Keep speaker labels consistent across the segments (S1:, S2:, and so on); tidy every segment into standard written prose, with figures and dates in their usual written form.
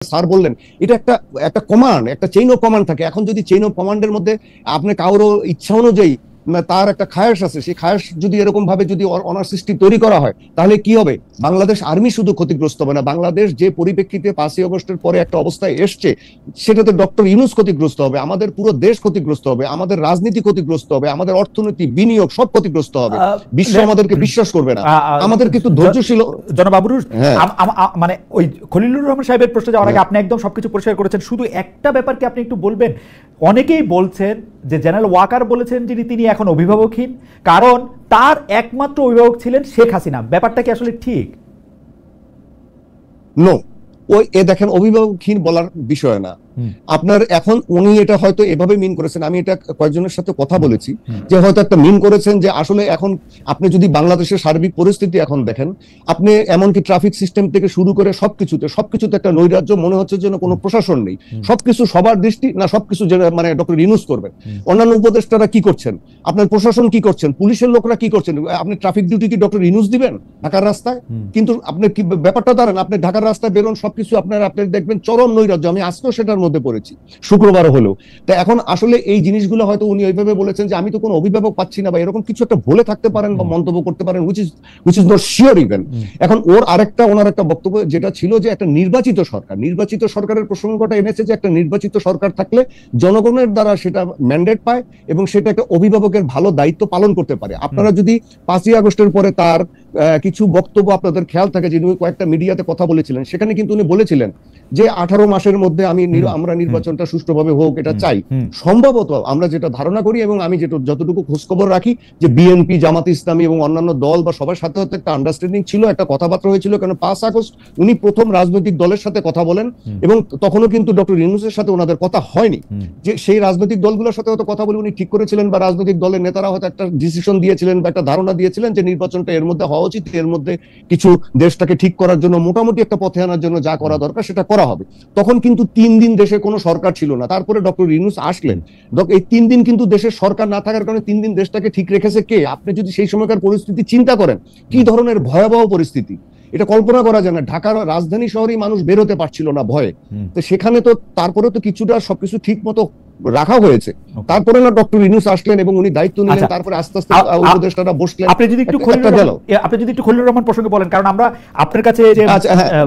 S1: Sir বললেন, এটা একটা একটা কমান্ড, একটা চেইন অফ কমান্ড থাকে। এখন যদি চেইন অফ কমান্ডের মধ্যে আপনি কারো ইচ্ছা অনুযায়ী তার একটা খায়েশ আছে, সেই খায়েশ যদি এরকম ভাবে যদি অনার সৃষ্টি তৈরি করা হয়, তাহলে কি হবে? বাংলাদেশ আর্মি শুধু ক্ষতিগ্রস্ত হবে না, বাংলাদেশ যে পরিপ্রেক্ষিতে 5ই আগস্টের পরে একটা অবস্থায় এসছে, সেটাতে ডক্টর ইউনূস ক্ষতিগ্রস্ত হবে, আমাদের পুরো দেশ ক্ষতিগ্রস্ত হবে, আমাদের রাজনীতি ক্ষতিগ্রস্ত হবে, আমাদের অর্থনীতি, বিনিয়োগ সব ক্ষতিগ্রস্ত হবে। বিশ্ব আমাদেরকে বিশ্বাস করবে না। আমাদের কিন্তু ধৈর্যশীল
S2: জনাব আবুরুজ, মানে ওই খলিলুর রহমান সাহেবের প্রশ্নে যাওয়ার আগে আপনি একদম সবকিছু পরিষ্কার করেছেন। শুধু একটা ব্যাপারকে আপনি একটু বলবেন। অনেকেই বলছেন যে জেনারেল ওয়াকার বলেছেন যে তিনি এখন অভিভাবকহীন, কারণ তার একমাত্র অভিভাবক ছিলেন শেখ হাসিনা। ব্যাপারটা কি আসলে ঠিক?
S1: নো, ওই দেখেন, অভিভাবকহীন বলার বিষয় না আপনার। এখন উনি এটা হয়তো এভাবে মিন করেছেন, আমি এটা কয়েকজনের সাথে কথা বলেছি, যে হয়তো একটা মিন করেছেন যে আসলে এখন আপনি যদি বাংলাদেশের সার্বিক পরিস্থিতি এখন দেখেন, আপনি এমনকি ট্রাফিক সিস্টেম থেকে শুরু করে সবকিছুতে একটা নৈরাজ্য, মনে হচ্ছে যেন কোনো প্রশাসন নেই, সবকিছু সবার দৃষ্টি না, সবকিছু মানে ডক্টর ইউনূস করবেন। অন্যান্য উপদেষ্টারা কি করছেন, আপনার প্রশাসন কি করছেন, পুলিশের লোকরা কি করছেন? আপনি ট্রাফিক ডিউটি কি ডক্টর ইউনূস দিবেন ঢাকার রাস্তায়? কিন্তু আপনি কি ব্যাপারটা দাঁড়ান, আপনি ঢাকার রাস্তায় বেরোন, সবকিছু আপনার দেখবেন চরম নৈরাজ্য। আমি আজকেও সেটার মধ্যে পড়েছি, শুক্রবার হলো। তা এখন আসলে এই জিনিসগুলো হয়তো উনি ওইভাবে বলেছেন যে আমি তো কোনো অভিভাবক পাচ্ছি না, বা এরকম কিছু একটা বলে থাকতে পারেন বা মন্তব্য করতে পারেন, which is not sure even। এখন ওনার একটা বক্তব্য যেটা ছিল যে একটা নির্বাচিত সরকারের প্রসঙ্গটা এনেছে, যে একটা নির্বাচিত সরকার থাকলে জনগণের দ্বারা সেটা ম্যান্ডেট পায় এবং সেটা একটা অভিভাবকের ভালো দায়িত্ব পালন করতে পারে। আপনারা যদি 5ই আগস্টের পরে তার কিছু বক্তব্য আপনাদের খেয়াল থাকে, যে উনি কয়েকটা মিডিয়াতে কথা বলেছিলেন, সেখানে কিন্তু উনি বলেছিলেন যে 18 মাসের মধ্যে আমরা নির্বাচনটা সুষ্ঠুভাবে হোক এটা চাই। সম্ভবত আমরা যেটা ধারণা করি এবং আমি যতটুকু খোঁজখবর রাখি, যে বিএনপি, জামাত ইসলামী এবং অন্যান্য দল বা সবার সাথে হয়তো একটা আন্ডারস্ট্যান্ডিং ছিল, একটা কথাবার্তা হয়েছিল। কারণ 5 আগস্ট উনি প্রথম রাজনৈতিক দলের সাথে কথা বলেন এবং তখনও কিন্তু ডক্টর ইউনূসের সাথে ওনাদের কথা হয়নি। যে সেই রাজনৈতিক দলগুলোর সাথে হয়তো কথা বলে উনি ঠিক করেছিলেন, বা রাজনৈতিক দলের নেতারা হয়তো একটা ডিসিশন দিয়েছিলেন বা একটা ধারণা দিয়েছিলেন যে নির্বাচনটা এর মধ্যে হওয়া উচিত, এর মধ্যে কিছু দেশটাকে ঠিক করার জন্য, মোটামুটি একটা পথে আনার জন্য যা করা দরকার সেটা করা হবে। তখন কিন্তু 3 দিন দেশে কোনো সরকার ছিল না, তারপরে ডক্টর ইউনূস আসলেন। এই 3 দিন কিন্তু দেশের সরকার না থাকার কারণে 3 দিন দেশটাকে ঠিক রেখেছে কে? আপনি যদি সেই সময়কার পরিস্থিতি চিন্তা করেন, কি ধরনের ভয়াবহ পরিস্থিতি, এটা কল্পনা করা যায় না। ঢাকার রাজধানী শহরেই মানুষ বেরোতে পারছিল না ভয়ে। তো সেখানে তো তারপরে তো কিছুটা সবকিছু ঠিক মতো রাখা হয়েছে। তারপরে না ডক্টর ইউনূস আসলেন এবং উনি দায়িত্ব নিলেন, তারপরে আস্তে আস্তে উপদেষ্টারা বসলেন।
S2: আপনি যদি একটু খলিলুর রহমান প্রসঙ্গে বলেন, কারণ আমরা আপনার কাছে যে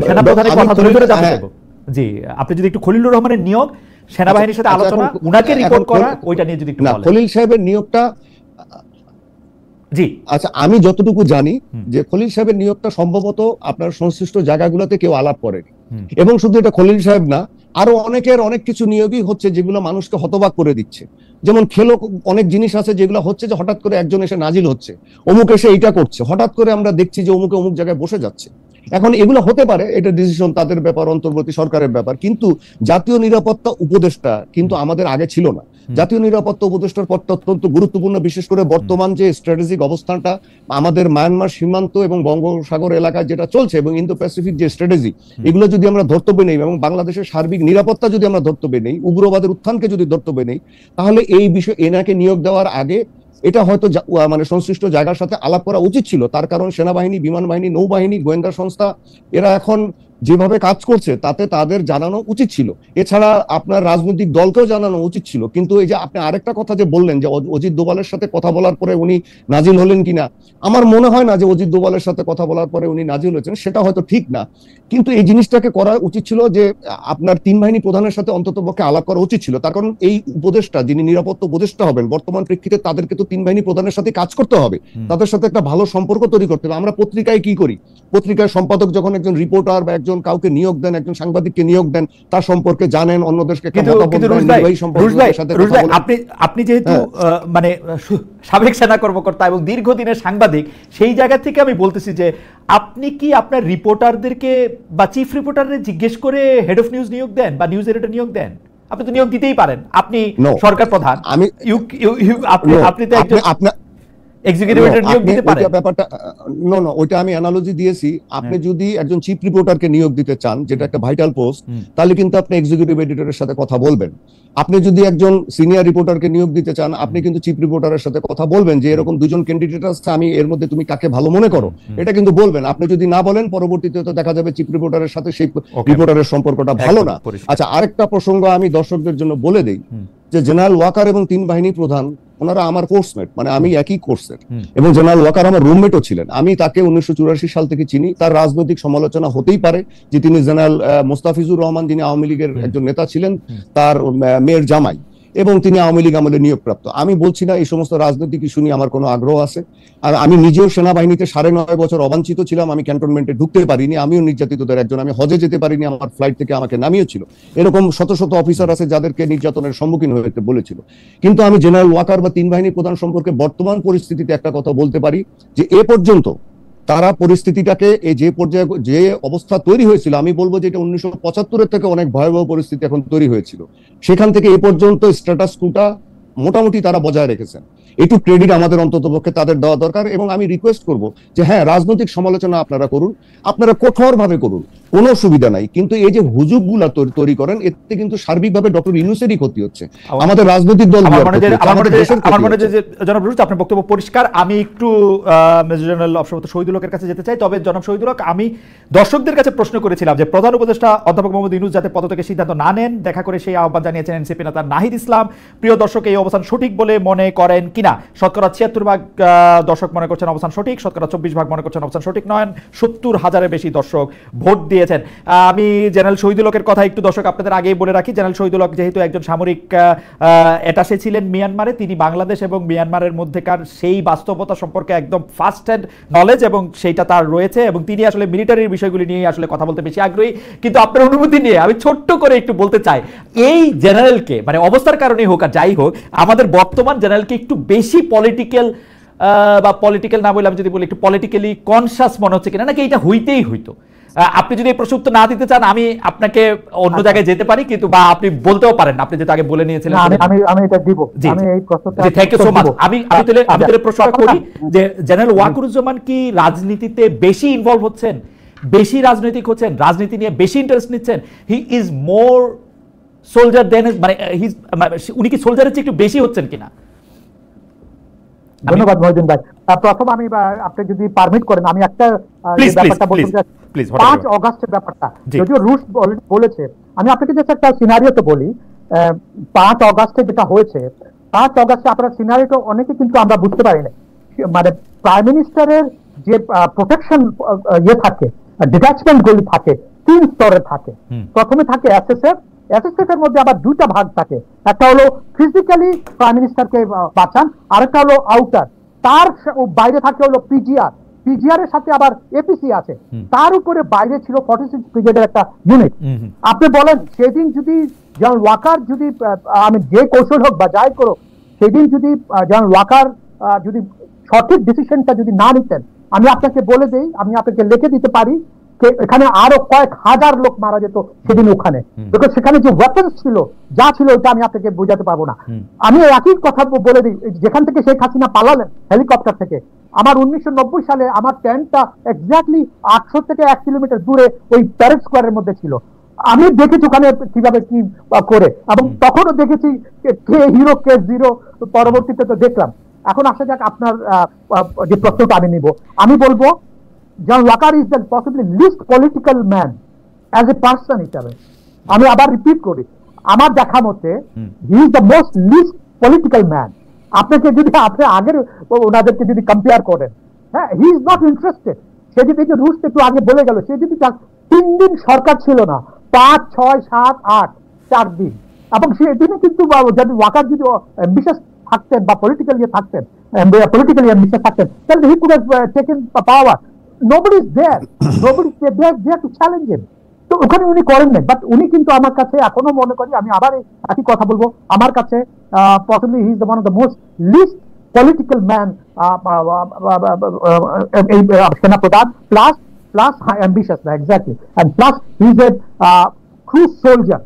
S2: সেনাপ্রধানের কথা ধরে ধরে জানতে চাইবো। জি, আপনি যদি একটু খলিলুর রহমানের নিয়োগ, সেনাবাহিনীর সাথে আলোচনা, উনাকে রিপোর্ট করা, ওইটা নিয়ে যদি একটু বলেন।
S1: খলিল সাহেবের নিয়োগটা,
S2: জি
S1: আচ্ছা, আমি যতটুকু জানি যে খলিল সাহেবের নিয়োগটা সম্ভবত আপনার সংশ্লিষ্ট জায়গাগুলোতে কেউ আলাপ করেনি। এবং শুধু এটা খলিল সাহেব না, আরো অনেকের অনেক কিছু নিয়োগই হচ্ছে যেগুলো মানুষকে হতবাক করে দিচ্ছে। যেমন অনেক জিনিস আছে যেগুলো হচ্ছে যে হঠাৎ করে একজন এসে নাজিল হচ্ছে, অমুক এসে এইটা করছে, হঠাৎ করে আমরা দেখছি যে অমুকে অমুক জায়গায় বসে যাচ্ছে। এখন এগুলো হতে পারে, এটা ডিসিশন তাদের ব্যাপার, অন্তর্বর্তী সরকারের ব্যাপার, কিন্তু জাতীয় নিরাপত্তা উপদেষ্টা কিন্তু আমাদের আগে ছিল না। জাতীয় নিরাপত্তা উপদেষ্টার পদটা অত্যন্ত গুরুত্বপূর্ণ, বিশেষ করে বর্তমান যে স্ট্র্যাটেজিক অবস্থানটা আমাদের মায়ানমার সীমান্ত এবং বঙ্গোপসাগর এলাকায় যেটা চলছে, এবং ইন্দো প্যাসিফিক যে স্ট্র্যাটেজি, এগুলো যদি আমরা ধর্তব্যে নেই এবং বাংলাদেশের সার্বিক নিরাপত্তা যদি আমরা ধর্তব্যে নেই, উগ্রবাদের উত্থানকে যদি ধর্তব্যে নেই, তাহলে এই বিষয়ে এনাকে নিয়োগ দেওয়ার আগে এটা হয়তো মানে সংশ্লিষ্ট জায়গার সাথে আলাপ করা উচিত ছিল। তার কারণ সেনাবাহিনী, বিমান বাহিনী, নৌবাহিনী, গোয়েন্দা সংস্থা এরা এখন যেভাবে কাজ করছে তাতে তাদের জানানো উচিত ছিল। এছাড়া আপনার রাজনৈতিক দলকেও জানানো উচিত ছিল। কিন্তু এই যে আপনি আরেকটা কথা যে বললেন যে অজিত দোভালের সাথে কথা বলার পরে উনি নাজিল হলেন কিনা, আমার মনে হয় না যে অজিত দোভালের সাথে কথা বলার পরে উনি নাজিল হয়েছেন, সেটা হয়তো ঠিক না। কিন্তু এই জিনিসটাকে করা উচিত ছিল যে আপনার 3 বাহিনী প্রধানের সাথে অন্তত পক্ষে আলাপ করা উচিত ছিল। তার কারণ এই উপদেষ্টা, যিনি নিরাপত্তা উপদেষ্টা হবেন, বর্তমান প্রেক্ষিতে তাদেরকে তো 3 বাহিনী প্রধানের সাথে কাজ করতে হবে, তাদের সাথে একটা ভালো সম্পর্ক তৈরি করতে হবে। আমরা পত্রিকায় কি করি, পত্রিকার সম্পাদক যখন একজন রিপোর্টার বা একজন কাউকে নিয়োগ দেন, একজন সাংবাদিককে নিয়োগ দেন, তার সম্পর্কে জানেন, অন্যদেরকে
S2: আপনি যেহেতু মানে সাবেক সেনা কর্মকর্তা এবং দীর্ঘদিনের সাংবাদিক, সেই জায়গা থেকে আমি বলতেছি যে আপনি কি আপনার রিপোর্টারদেরকে বা চিফ রিপোর্টারদের জিজ্ঞেস করে হেড অফ নিউজ নিয়োগ দেন বা নিউজ এডিটর নিয়োগ দেন? আপনি তো নিয়োগ দিতেই পারেন, আপনি সরকার প্রধান, আপনি তো একজন এক্সিকিউটিভ এডিটর নিয়োগ দিতে পারে
S1: ব্যাপারটা না, ওইটা আমি অ্যানালজি দিয়েছি। আপনি যদি একজন চিফ রিপোর্টারকে নিয়োগ দিতে চান, যেটা একটা ভাইটাল পোস্ট, তাহলে কিন্তু আপনি এক্সিকিউটিভ এডিটরের সাথে কথা বলবেন। আপনি যদি একজন সিনিয়র রিপোর্টারকে নিয়োগ দিতে চান, আপনি কিন্তু চিফ রিপোর্টারের সাথে কথা বলবেন যে এরকম দুজন ক্যান্ডিডেট আছে, আমি এর মধ্যে তুমি কাকে ভালো মনে করো, এটা কিন্তু বলবেন। আপনি যদি না বলেন, পরবর্তীতে তো দেখা যাবে চিফ রিপোর্টারের সাথে সেই রিপোর্টারের সম্পর্কটা ভালো না। আচ্ছা, আরেকটা প্রসঙ্গ আমি দর্শকদের জন্য বলে দেই যে জেনারেল ওয়াকার এবং 3 বাহিনী প্রধান, ওনারা আমার কোর্সমেট, মানে আমি একই কোর্সের, এবং জেনারেল ওয়াকার আমার রুমমেটও ছিলেন। আমি তাকে 1984 সাল থেকে চিনি। তার রাজনৈতিক সমালোচনা হতেই পারে যে তিনি জেনারেল মোস্তাফিজুর রহমান, যিনি আওয়ামী লীগের একজন নেতা ছিলেন, তার মেয়ের জামাই, এবং তিনি আওয়ামী লীগ আমলে নিয়োগপ্রাপ্ত। আমি বলছি না এই সমস্ত রাজনৈতিক ইস্যু নিয়ে আমার কোনো আগ্রহ আছে। আর আমি নিজেও সেনাবাহিনীতে 9.5 বছর অবাঞ্ছিত ছিলাম। আমি ক্যান্টনমেন্টে ঢুকতে পারিনি, আমিও নির্যাতিতদের একজন। আমি হজে যেতে পারিনি, আমার ফ্লাইট থেকে আমাকে নামিয়েছিল। এরকম শত শত অফিসার আছে যাদেরকে নির্যাতনের সম্মুখীন হতে বলেছিল। কিন্তু আমি জেনারেল ওয়াকার বা 3 বাহিনী প্রধান সম্পর্কে বর্তমান পরিস্থিতিতে একটা কথা বলতে পারি যে এ পর্যন্ত তারা পরিস্থিতিটাকে এই যে পর্যায়ে যে অবস্থা তৈরি হয়েছিল, আমি বলবো যে এটা 1975-এর থেকে অনেক ভয়াবহ পরিস্থিতি এখন তৈরি হয়েছিল। সেখান থেকে এ পর্যন্ত স্ট্যাটাস কোটা মোটামুটি তারা বজায় রেখেছেন। একটু ক্রেডিট আমাদের অন্ততপক্ষে তাদের দেওয়া দরকার। এবং আমি রিকোয়েস্ট করব যে হ্যাঁ, রাজনৈতিক সমালোচনা আপনারা করুন, আপনারা কঠোরভাবে করুন, কোনো অসুবিধা নাই। কিন্তু এই যে হুজুগগুলা তৈরি করেন, এতে কিন্তু সার্বিকভাবে ডক্টর ইউনূসেরই ক্ষতি হচ্ছে, আমাদের রাজনৈতিক দল।
S2: আমার মনে হয় যে জনাব রুজ, আপনার বক্তব্য পরিষ্কার। আমি একটু মেজর জেনারেল অবসরপ্রাপ্ত শহীদুল হকের কাছে যেতে চাই। তবে জনাব শহীদুল হক, আমি দর্শকদের কাছে প্রশ্ন করেছিলাম যে প্রধান উপদেষ্টা অধ্যাপক মোহাম্মদ ইউনূস যাতে পদত্যাগের সিদ্ধান্ত না নেন, দেখা করে সেই আহ্বান জানিয়েছেন এনসিপি নেতা নাহিদ ইসলাম। প্রিয় দর্শক, এই অবস্থান সঠিক বলে মনে করেন কিনা? শতকরা 76% দর্শক মনে করছেন অবস্থান সঠিক, শতকরা 24% মনে করছেন অবস্থান সঠিক নয়। 70,000-এর বেশি দর্শক ভোট দিয়েছেন। আমি জেনারেল শহীদুল হকের কথা একটু দর্শক আপনাদের আগেই বলে রাখি। জেনারেল শহীদুল হক যেহেতু একজন সামরিক অ্যাটাশে ছিলেন মিয়ানমারে, তিনি বাংলাদেশ এবং মিয়ানমারের মধ্যেকার সেই বাস্তবতা সম্পর্কে একদম ফার্স্ট হ্যান্ড নলেজ এবং সেইটা তার রয়েছে, এবং তিনি আসলে মিলিটারির বিষয়গুলি নিয়ে আসলে কথা বলতে বেশি আগ্রহী। কিন্তু আপনার অনুমতি নিয়ে আমি ছোট্ট করে একটু বলতে চাই, এই জেনারেলকে, মানে অবস্থার কারণেই হোক আর যাই হোক, আমাদের বর্তমান জেনারেলকে একটু বেশি পলিটিক্যাল বা পলিটিক্যাল না বলে আমি যদি বলি একটু পলিটিক্যালি কনসাস মনে হচ্ছে কিনা, নাকি এটা হইতেই হইতো? আপনি যদি এই প্রশ্ন উত্তর না দিতে চান, আমি আপনাকে অন্য জায়গায় যেতে পারি, কিন্তু বা আপনি বলতেও পারেন, আপনি যেটা আগে বলে নিয়েছিলেন।
S3: আমি এটা দিব, আমি এই প্রশ্নটা,
S2: থ্যাংক ইউ সো মাচ। আমি তাহলে প্রশ্নটা করি যে জেনারেল ওয়াকারুজ্জামান কি রাজনীতিতে বেশি ইনভলভ হচ্ছেন, বেশি রাজনৈতিক হচ্ছেন, রাজনীতি নিয়ে বেশি ইন্টারেস্ট নিচ্ছেন? হি ইজ মোর সোলজার দেন, মানে উনি কি সোলজারের চেয়ে একটু বেশি হচ্ছেন কিনা?
S3: ধন্যবাদ মহিউদ্দিন ভাই। প্রথম আমি, আপনি যদি পারমিট করেন, আমি একটা ব্যাপারটা বলতে চাই। 5 অগাস্টের ব্যাপারটা যদিও রুশ বলেছে, আমি আপনাকে জাস্ট একটা সিনারিওতে বলি। 5 অগাস্টে যেটা হয়েছে, 5 অগাস্টে আপনার সিনারিওটা অনেকে কিন্তু আমরা বুঝতে পারি না। মানে প্রাইম মিনিস্টারের যে প্রোটেকশন থাকে, ডিট্যাচমেন্ট গুলি থাকে 3 স্তরে থাকে। প্রথমে থাকে এসএসএফ, এসএসএফ এর মধ্যে আবার 2টা ভাগ থাকে। একটা হলো ফিজিক্যালি প্রাইম মিনিস্টারকে বাঁচান, আরেকটা হলো আউটার। তার বাইরে থাকে হলো পিজিআর, পিজিআর এর সাথে আবার এপিসি আছে। তার উপরে বাইরে ছিল 46 ব্রিগেডের একটা ইউনিট। আপনি বলেন সেদিন যদি জেনারেল ওয়াকার, যদি আমি যে কৌশল হোক বা যাই করো, সেদিন যদি জেনারেল ওয়াকার যদি সঠিক ডিসিশনটা যদি না নিতেন, আমি আপনাকে বলে দেই, আমি আপনাকে লিখে দিতে পারি, এখানে আরো কয়েক হাজার লোক মারা যেত সেদিন ওখানে। সেখানে যে ওয়েপন্স ছিল, যা ছিল, ওইটা আমি আপনাকে বোঝাতে পারবো না। আমি একই কথা বলে দিই, যেখান থেকে শেখ হাসিনা পালালেন হেলিকপ্টার থেকে, আমার 1990 সালে আমার টেন্টটা এক্স্যাক্টলি 800 থেকে 1 কিলোমিটার দূরে ওই প্যারেড স্কোয়ারের মধ্যে ছিল। আমি দেখেছি ওখানে কিভাবে কি করে, এবং তখনও দেখেছি কে হিরো কে জিরো, পরবর্তীতে তো দেখলাম। এখন আসা যাক আপনার যে প্রশ্নটা আমি নিব, আমি বলবো general Walker is the possibly least political man as a person হিসাবে। আমি আবার রিপিট করি, আমার দেখা মতে he is the most least political man. আপনাকে যদি আপনি আগের ওনাদেরকে যদি কম্পেয়ার করেন, হ্যাঁ, হি ইজ নট ইন্টারেস্টেড। সে যদি রুশ একটু আগে বলে গেল, সে যদি 3 দিন সরকার ছিল না, 5, 6, 7, 8, 4 দিন, এবং সেদিনে কিন্তু যদি ওয়াকার যদি বিশেষ থাকতেন বা পলিটিক্যালি থাকতেন, পলিটিক্যালি বিশেষ থাকতেন, তাহলে he could have taken power. Nobody is there. Nobody is there to challenge him. তো ওখানে উনি করেন নাই, বাট উনি কিন্তু আমার কাছে এখনো মনে করি, আমি আবার একই কথা বলবো, আমার কাছে possibly he is the one of the most least political man এই সেনা প্রধান, plus ambitious, exactly, and plus he is a true soldier.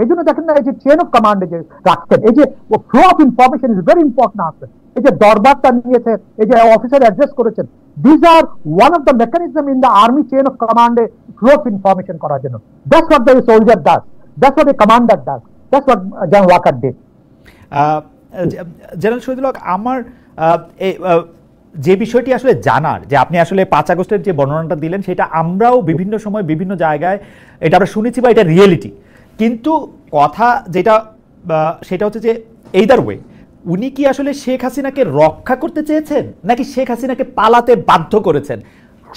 S3: এই জন্য দেখেন না, এই যে চেন অফ কমান্ড যে রাখতেন, এই যে flow of information is very important aspect. এই যে দরবারটা নিয়েছে, এই যে অফিসার অ্যাড্রেস করেছেন, this are one of the mechanism in the army chain of কমান্ডে ফ্লো অফ ইনফরমেশন করার জন্য। That's what the soldier does, that's what the commander does, that's what general Walker did.
S2: General Shahidul Haque, আমার যে বিষয়টি আসলে জানার, যে আপনি আসলে 5 আগস্টের যে বর্ণনাটা দিলেন সেটা আমরাও বিভিন্ন সময় বিভিন্ন জায়গায় এটা আমরা শুনেছি বা এটা রিয়েলিটি, কিন্তু কথা যেটা সেটা হচ্ছে যে এইদার ওয়ে উনি কি আসলে শেখ হাসিনাকে রক্ষা করতে চেয়েছেন নাকি শেখ হাসিনাকে পালাতে বাধ্য করেছেন?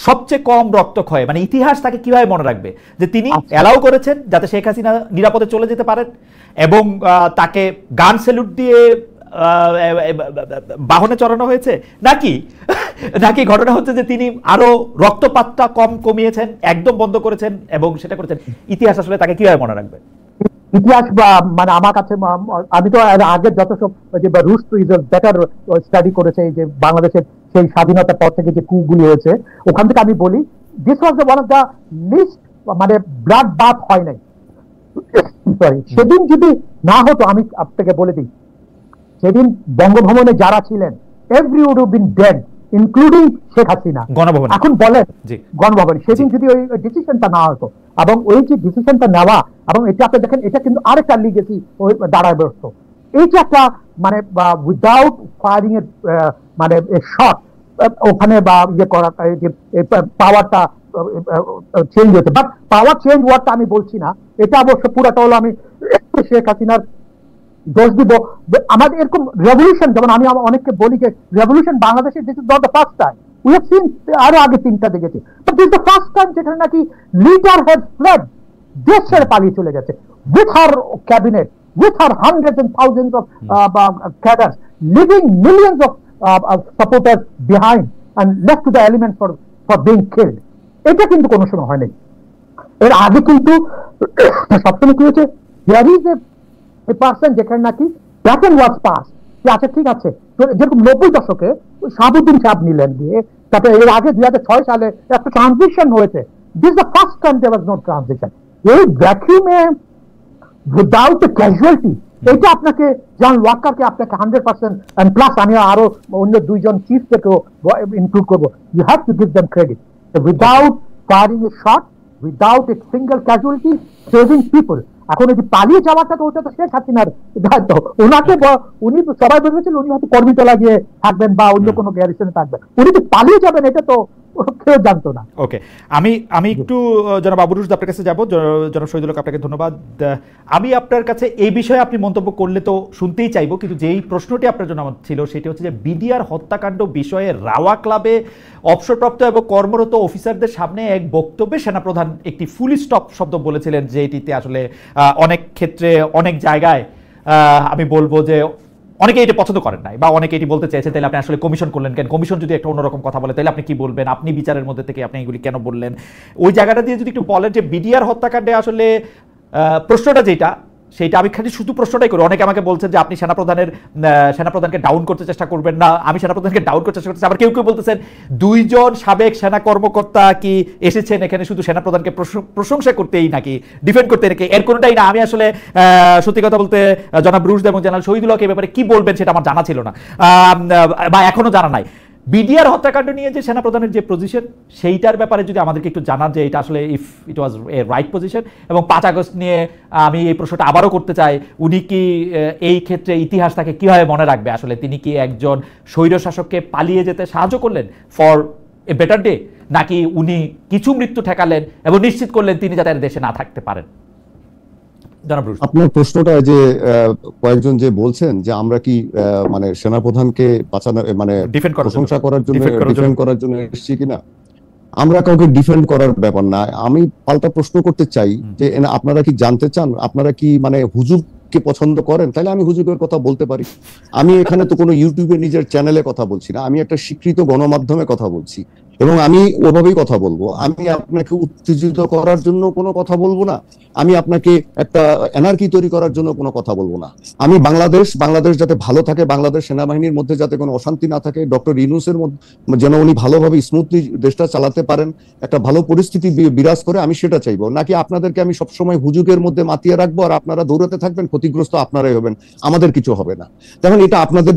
S2: সবচেয়ে কম রক্তক্ষয়, মানে ইতিহাস তাকে কিভাবে মনে রাখবে যে তিনি অ্যালাউ করেছেন যাতে শেখ হাসিনা নিরাপদে চলে যেতে পারেন এবং তাকে গান স্যালুট দিয়ে বাহনে চড়ানো হয়েছে, নাকি নাকি ঘটনা হচ্ছে যে তিনি আরো রক্তপাতটা কমিয়েছেন, একদম বন্ধ করেছেন এবং সেটা করেছেন? ইতিহাস আসলে তাকে কিভাবে মনে রাখবে?
S3: ইতিহাস মানে আমার কাছে, আমি তো আগের যত সব রুশ টু ইজ বেটার স্টাডি করেছে, এই যে বাংলাদেশের সেই স্বাধীনতার পর থেকে যে কুগুলি হয়েছে ওখান থেকে আমি বলি this was one of the least, মানে ব্লাড বাথ হয় নাই। সরি, সেদিন যদি না হতো, আমি আপনাকে বলে দিই, সেদিন বঙ্গভবনে যারা ছিলেন every would have been dead including Sheikh Hasina.
S2: Ganabhaban,
S3: এখন বলেন গণভবন, সেদিন যদি ওই ডিসিশনটা না হতো, এবং ওই যে ডিসিশনটা নেওয়া, এবং এটা আপনি দেখেন এটা কিন্তু আরেকটা লিগেসি দাঁড়ায় বসতো, এই যে একটা মানে উইদাউট ফায়ারিং এর মানে শট ওখানে বা ইয়ে করা, পাওয়ারটা চেঞ্জ হতে, বাট পাওয়ার চেঞ্জ ওয়ার্ডটা আমি বলছি না, এটা অবশ্য পুরাটা হলো আমি শেখ হাসিনার দোষ দিব। আমাদের এরকম রেভলিউশন, যেমন আমি অনেককে বলি যে রেভলিউশন বাংলাদেশে this is not the first time, we have seen আরো আগে 3টা দেখেছি, but this the first time যেখানে নাকি লিডার হ্যাজ ফ্লেড, দেশ ছেড়ে পালিয়ে চলে গেছে with her cabinet, with her hundreds and thousands of cadres, leaving millions of supporters behind and left to the element for being killed. এটা কিন্তু কোনো সময় হয় নাই। এর আগে কিন্তু সবসময় কি হয়েছে, দেয়ার ইজ এ পার্সন যেখানে নাকি প্যাটার্ন ওয়াজ পাস, আচ্ছা ঠিক আছে, যেরকম 90 দশকে শাহাবুদ্দিন সাহেব নিলেন দিয়ে, তারপরে এর আগে 2006 সালে একটা ট্রানজিশন হয়েছে। This the first time there was no transition. এই ভ্যাকুয়ামে উইদাউট এ ক্যাজুয়ালিটি, এটা আপনাকে জেনারেল ওয়াকারকে আপনাকে 100% এন্ড প্লাস আমি আরো অন্য 2 জন চিফ থেকেও ইনক্লুড করবো, you have to give them credit without firing a shot, without a single casualty, saving people. এখন এই যে পালিয়ে যাওয়াটা তো ওটা তো শেখ হাসিনার দায়িত্ব, ওনাকে উনি সবাই ভেবেছিল উনি হয়তো কর্মীতলা গিয়ে থাকবেন বা অন্য কোনো গ্যারিসনে থাকবেন, উনি তো পালিয়ে যাবেন এটা তো কেউ জানতো না।
S2: ওকে, আমি একটু জনাব আবু রুশদ আপনার কাছে যাবো। জনাব শহীদুল হক, আপনাকে ধন্যবাদ। আমি আপনার কাছে এই বিষয়ে আপনি মন্তব্য করলে তো শুনতেই চাইবো, কিন্তু যেই প্রশ্নটি আপনার জন্য আমার ছিল সেটি হচ্ছে যে বিডিআর হত্যাকাণ্ড বিষয়ে রাওয়া ক্লাবে অবসরপ্রাপ্ত এবং কর্মরত অফিসারদের সামনে এক বক্তব্যে সেনাপ্রধান একটি ফুল স্টপ শব্দ বলেছিলেন, যেটিতে আসলে অনেক ক্ষেত্রে অনেক জায়গায় আমি বলবো যে অনেকে এটা পছন্দ করেন নাই বা অনেকে এটি বলতে চেয়েছেন তাহলে আপনি আসলে কমিশন করলেন কেন, কমিশন যদি একটা অন্যরকম কথা বলে তাহলে আপনি কি বলবেন, আপনি বিচারের মধ্যে থেকে আপনি এগুলি কেন বললেন, ওই জায়গাটা দিয়ে যদি একটু বলেন যে বিডিআর হত্যাকাণ্ডে আসলে প্রশ্নটা যেটা সেইটা আমি খালি শুধু প্রশ্নটাই করি। অনেকে আমাকে বলছেন যে আপনি সেনাপ্রধানকে ডাউন করতে চেষ্টা করবেন না, আমি সেনাপ্রধানকে ডাউন করতে চেষ্টা করতেছি। আবার কেউ কেউ বলতেছেন 2 জন সাবেক সেনা কর্মকর্তা কি এসেছেন এখানে শুধু সেনাপ্রধানকে প্রশংসা করতেই নাকি ডিফেন্ড করতে নাকি, এর কোনোটাই না। আমি আসলে সত্যি কথা বলতে জনাব রুশদ এবং জেনারেল শহীদুল হক এই ব্যাপারে কি বলবেন সেটা আমার জানা ছিল না বা এখনো জানা নাই। বিডিআর হত্যাকাণ্ড নিয়ে যে সেনাপ্রধানের যে পজিশন সেইটার ব্যাপারে যদি আমাদেরকে একটু জানান যে এটা আসলে if it was A right position, এবং 5 আগস্ট নিয়ে আমি এই প্রশ্নটা আবারও করতে চাই, উনি কি এই ক্ষেত্রে ইতিহাস তাকে কীভাবে মনে রাখবে, আসলে তিনি কি একজন স্বৈরশাসককে পালিয়ে যেতে সাহায্য করলেন ফর এ বেটার ডে, নাকি উনি কিছু মৃত্যু ঠেকালেন এবং নিশ্চিত করলেন তিনি যাতে দেশে না থাকতে পারেন?
S1: আপনার প্রশ্নটা যে কয়েকজন যে বলছেন যে আমরা কি মানে সেনাপ্রধানকে বাঁচানো মানে প্রশংসা করার জন্য ডিফেন্ড করার জন্য এসেছি কিনা, আমরা কাউকে ডিফেন্ড করার ব্যাপার না। আমি পাল্টা প্রশ্ন করতে চাই যে আপনারা কি জানতে চান, আপনারা কি মানে হুজুরকে পছন্দ করেন? তাহলে আমি হুজুরের কথা বলতে পারি। আমি এখানে তো কোনো ইউটিউবে নিজের চ্যানেলে কথা বলছি না, আমি একটা স্বীকৃত গণমাধ্যমে কথা বলছি। এবং আমি ওভাবেই কথা বলবো। আমি আপনাকে উত্তেজিত করার জন্য কোনো কথা বলবো না, আমি আপনাকে একটা এনার্কি তৈরি করার জন্য কোনো কথা বলবো না। আমি বাংলাদেশ যাতে ভালো থাকে, বাংলাদেশ সেনাবাহিনীর মধ্যে যাতে কোনো অশান্তি না থাকে, ডক্টর ইউনূসের যেন উনি ভালোভাবে স্মুথলি দেশটা চালাতে পারেন, একটা ভালো পরিস্থিতি বিরাজ করে, আমি সেটা চাইবো। নাকি আপনাদেরকে আমি সবসময় হুজুগের মধ্যে মাতিয়ে রাখবো আর আপনারা দৌড়াতে থাকবেন, ক্ষতিগ্রস্ত আপনারাই হবেন, আমাদের কিছু হবে না। দেখুন, এটা আপনাদের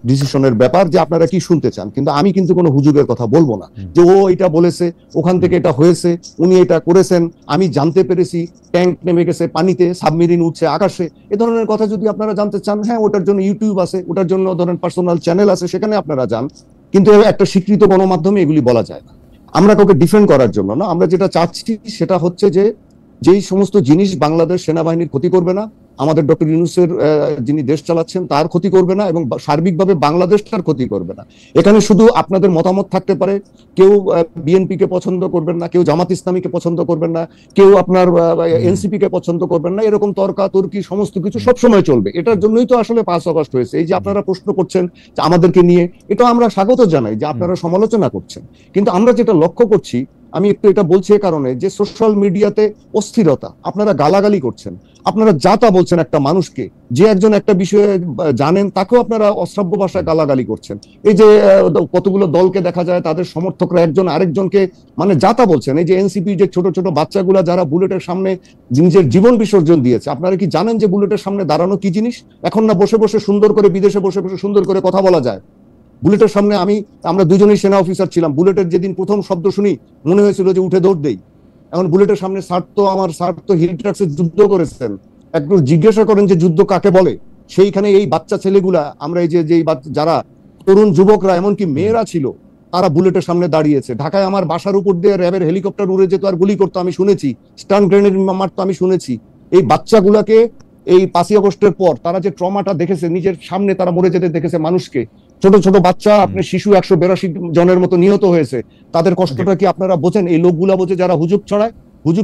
S1: ডিসিশনের ব্যাপার যে আপনারা কি শুনতে চান, কিন্তু আমি কিন্তু কোনো হুজুগের কথা বলবো না যে ও এটা বলেছে, ওখান থেকে এটা হয়েছে, উনি এটা করেছেন, আমি জানতে পেরেছি ট্যাঙ্ক নেমে গেছে পানিতে, সাবমেরিন উঠছে আকাশে, এ ধরনের কথা যদি আপনারা জানতে চান, হ্যাঁ, ওটার জন্য ইউটিউব আছে, ওটার জন্য ধরেন পার্সোনাল চ্যানেল আছে, সেখানে আপনারা যান। কিন্তু একটা স্বীকৃত গণমাধ্যমে এগুলি বলা যায় না। আমরা কাউকে ডিফেন্ড করার জন্য না, আমরা যেটা চাচ্ছি সেটা হচ্ছে যে যেই সমস্ত জিনিস বাংলাদেশ সেনাবাহিনীর ক্ষতি করবে না, আমাদের ডক্টর ইউনূসের যিনি দেশ চালাচ্ছেন তার ক্ষতি করবে না, এবং সার্বিকভাবে বাংলাদেশটার ক্ষতি করবে না। এখানে শুধু আপনাদের মতামত থাকতে পারে, কেউ বিএনপি কে পছন্দ করবেন না, কেউ জামাত ইসলামীকে পছন্দ করবেন না, কেউ আপনার এনসিপি কে পছন্দ করবেন না, এরকম তর্কাতর্কি সমস্ত কিছু সবসময় চলবে। এটার জন্যই তো আসলে 5 আগস্ট হয়েছে। এই যে আপনারা প্রশ্ন করছেন যে আমাদেরকে নিয়ে, এটা আমরা স্বাগত জানাই যে আপনারা সমালোচনা করছেন, কিন্তু আমরা যেটা লক্ষ্য করছি, আমি একটু এটা বলছি এ কারণে যে সোশ্যাল মিডিয়াতে অস্থিরতা, আপনারা গালাগালি করছেন, আপনারা যা তা বলছেন একটা মানুষকে, যে একজন একটা বিষয়ে জানেন তাকেও আপনারা অশ্রাব্য ভাষায় গালাগালি করছেন। এই যে কতগুলো দলকে দেখা যায় তাদের সমর্থকরা একজন আরেকজনকে মানে যা তা বলছেন। এই যে এনসিপি যে ছোট ছোট বাচ্চাগুলা যারা বুলেটের সামনে নিজের জীবন বিসর্জন দিয়েছে, আপনারা কি জানেন যে বুলেটের সামনে দাঁড়ানো কি জিনিস? এখন না বসে বসে সুন্দর করে, বিদেশে বসে বসে সুন্দর করে কথা বলা যায়। বুলেটের সামনে আমরা দুজনেই সেনা অফিসার ছিলাম। বুলেটের যেদিন প্রথম শব্দ শুনি মনে হয়েছিল যে উঠে দৌড় দেই। এখন বুলেটের সামনে আমার স্যার তো হিল ট্রাক্সে যুদ্ধ করেছেন, একটু জিজ্ঞাসা করেন যে যুদ্ধ কাকে বলে। সেইখানে এই বাচ্চা ছেলেগুলা, আমরা এই যে যারা তরুণ যুবকরা, এমনকি মেয়েরা ছিল, তারা বুলেটের সামনে দাঁড়িয়েছে। ঢাকায় আমার বাসার উপর দিয়ে র্যাবের হেলিকপ্টার উড়ে যেত আর গুলি করতো, আমি শুনেছি। স্টান গ্রেনেড মারতো, আমি শুনেছি। এই বাচ্চাগুলাকে এই 5 আগস্টের পর তারা যে ট্রমাটা দেখেছে, নিজের সামনে তারা মরে যেতে দেখেছে মানুষকে, ছোট ছোট বাচ্চা, আপনি শিশু 182 জনের মতো নিহত হয়েছে। তাদের কষ্টটা কি আপনারা বোঝেন? এই লোকগুলা বোঝে যারা হুজুগ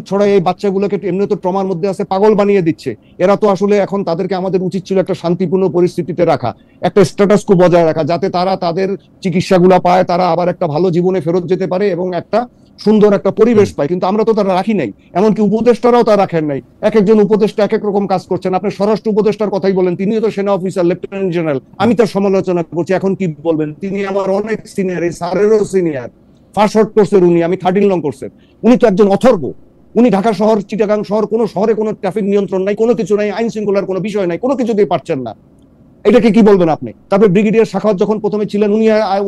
S1: ছড়ায় এই বাচ্চাগুলোকে এমনি তো ট্রমার মধ্যে আছে, পাগল বানিয়ে দিচ্ছে। এরা তো আসলে এখন তাদেরকে আমাদের উচিত ছিল একটা শান্তিপূর্ণ পরিস্থিতিতে রাখা, একটা স্ট্যাটাস কো বজায় রাখা, যাতে তারা তাদের চিকিৎসাগুলো পায়, তারা আবার একটা ভালো জীবনে ফেরত যেতে পারে এবং একটা সুন্দর একটা পরিবেশ পায়। কিন্তু আমরা তো তারা রাখি নাই, এমনকি উপদেষ্টারাও তা রাখেন নাই। এক একজন উপদেষ্টা এক এক রকম কাজ করছেন। আপনি স্বরাষ্ট্র উপদেষ্টার কথাই বলেন, তিনিও তো সেনা অফিসার, লেফটেন্যান্ট জেনারেল। আমি তার সমালোচনা করছি, এখন কি বলবেন? তিনি আমার অনেক সিনিয়র, এই স্যারেরও সিনিয়র। ফার্স্ট শর্ট কোর্সের উনি, আমি 13 লং কোর্সের। উনি তো একজন অথর্ব। উনি ঢাকা শহর, চিটাগাং শহর, কোনো শহরে কোনো ট্রাফিক নিয়ন্ত্রণ নাই, কোনো কিছু নাই, আইন শৃঙ্খলার কোনো বিষয় নাই, কোনো কিছু দিয়ে পারছেন না। এটাকে কি বলবেন আপনি? তারপরে ব্রিগেডিয়ার শাখাওয়াত যখন প্রথমে ছিলেন,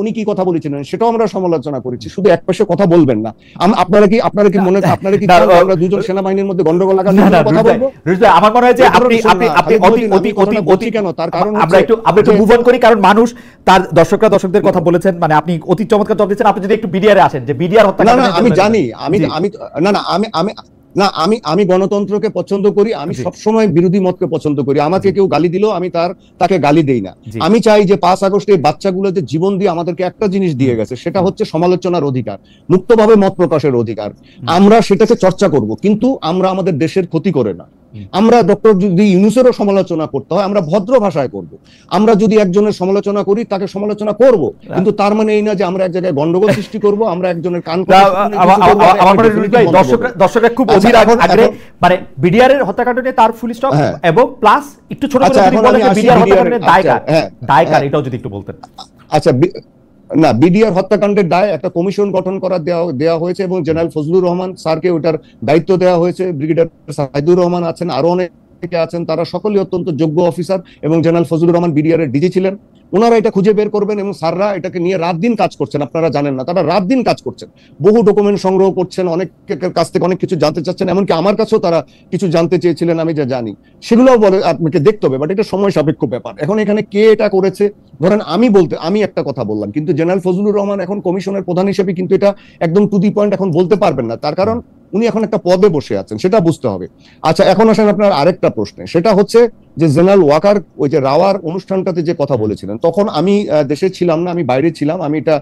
S1: উনি কি কথা বলেছিলেন সেটাও আমরা সমালোচনা করেছি। শুধু এক পাশে কথা বলবেন না। আপনারা কি আপনারা কি আমরা দুজন সেনাবাহিনীর মধ্যে গন্ডগোল লাগাতে কথা বলবো?
S2: আমার মনে হয় যে আপনি অতি কেন, তার কারণ আমরা একটু মুভ অন করি, কারণ মানুষ তার দর্শকদের কথা বলেছেন, মানে আপনি অতি চমৎকার জবাব দিচ্ছেন। আপনি যদি একটু বিডিআরে আসেন, যে বিডিআর হত্যা,
S1: না আমি জানি, আমি গণতন্ত্রকে পছন্দ করি, আমি সবসময় বিরোধী মতকে পছন্দ করি। আমাকে কেউ গালি দিলেও আমি তাকে গালি দেই না। আমি চাই যে 5 আগস্টে এই বাচ্চাগুলো যে জীবন দিয়ে আমাদেরকে একটা জিনিস দিয়ে গেছে, সেটা হচ্ছে সমালোচনার অধিকার, মুক্তভাবে মত প্রকাশের অধিকার। আমরা সেটাকে চর্চা করব, কিন্তু আমরা আমাদের দেশের ক্ষতি করে না। আমরা ডক্টর যদি ইউনূসেরও সমালোচনা করতে হয়, আমরা ভদ্র ভাষায় করব। আমরা যদি একজনের সমালোচনা করি, তাকে সমালোচনা করব, কিন্তু তার মানে এই না যে আমরা এক জায়গায় গন্ডগোল সৃষ্টি করব, আমরা একজনের কান
S2: দর্শকরা খুব অধীর আগ্রহে, মানে বিডিআর এর হত্যাকাণ্ড নিয়ে তার ফুল স্টপ, এবং প্লাস একটু ছোট করে যদি বলেন যে বিডিআর হত্যাকাণ্ডের দায়কার, এটাও যদি একটু বলতেন।
S1: আচ্ছা, না, বিডিআর হত্যাকাণ্ডের দায় একটা কমিশন গঠন করা দেওয়া হয়েছে এবং জেনারেল ফজলুর রহমান স্যারকে ওটার দায়িত্ব দেওয়া হয়েছে। ব্রিগেডিয়ার সাইদুর রহমান আছেন, আরো অনেকে আছেন, তারা সকলেই অত্যন্ত যোগ্য অফিসার, এবং জেনারেল ফজলুর রহমান বিডিআর এর ডিজি ছিলেন। ওনারা এটা খুঁজে বের করবেন, এবং স্যাররা এটাকে নিয়ে রাত দিন কাজ করছেন। আপনারা জানেন না, তারা রাত দিন কাজ করছেন, বহু ডকুমেন্ট সংগ্রহ করছেন, অনেকের কাছ থেকে অনেক কিছু জানতে চাচ্ছেন, এমনকি আমার কাছেও তারা কিছু জানতে চেয়েছিলেন, আমি যা জানি সেগুলোও বলে আপনাকে দেখতে হবে, বাট এটা সময় সাপেক্ষ ব্যাপার। এখন এখানে কে এটা করেছে, ধরেন আমি একটা কথা বললাম, কিন্তু জেনারেল ফজলুর রহমান এখন কমিশনের প্রধান হিসেবে কিন্তু এটা একদম টু দি পয়েন্ট এখন বলতে পারবেন না, তার কারণ উনি এখন একটা পদে বসে আছেন, সেটা বুঝতে হবে। আচ্ছা, এখন আসেন আপনার আরেকটা প্রশ্নে, সেটা হচ্ছে যে জেনারেল ওয়াকার ওই যে রাওয়ার অনুষ্ঠানটাতে যে কথা বলেছিলেন, তখন আমি দেশে ছিলাম না, আমি বাইরে ছিলাম, আমি এটা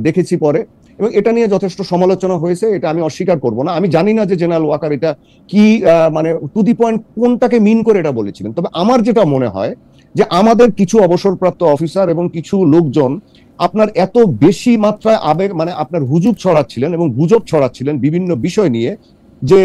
S1: দেখেছি পরে, এবং এটা নিয়ে যথেষ্ট সমালোচনা হয়েছে, এটা আমি অস্বীকার করব না। আমি জানি না যে জেনারেল ওয়াকার এটা কি মানে টু দি পয়েন্ট কোনটাকে মিন করে এটা বলেছিলেন, তবে আমার যেটা মনে হয় যে আমাদের কিছু অবসরপ্রাপ্ত অফিসার এবং কিছু লোকজন আপনার এত বেশি মাত্রায় আবেগ মানে আপনার হুজুগ ছড়াচ্ছিলেন এবং গুজব ছড়াচ্ছিলেন বিভিন্ন বিষয় নিয়ে, যে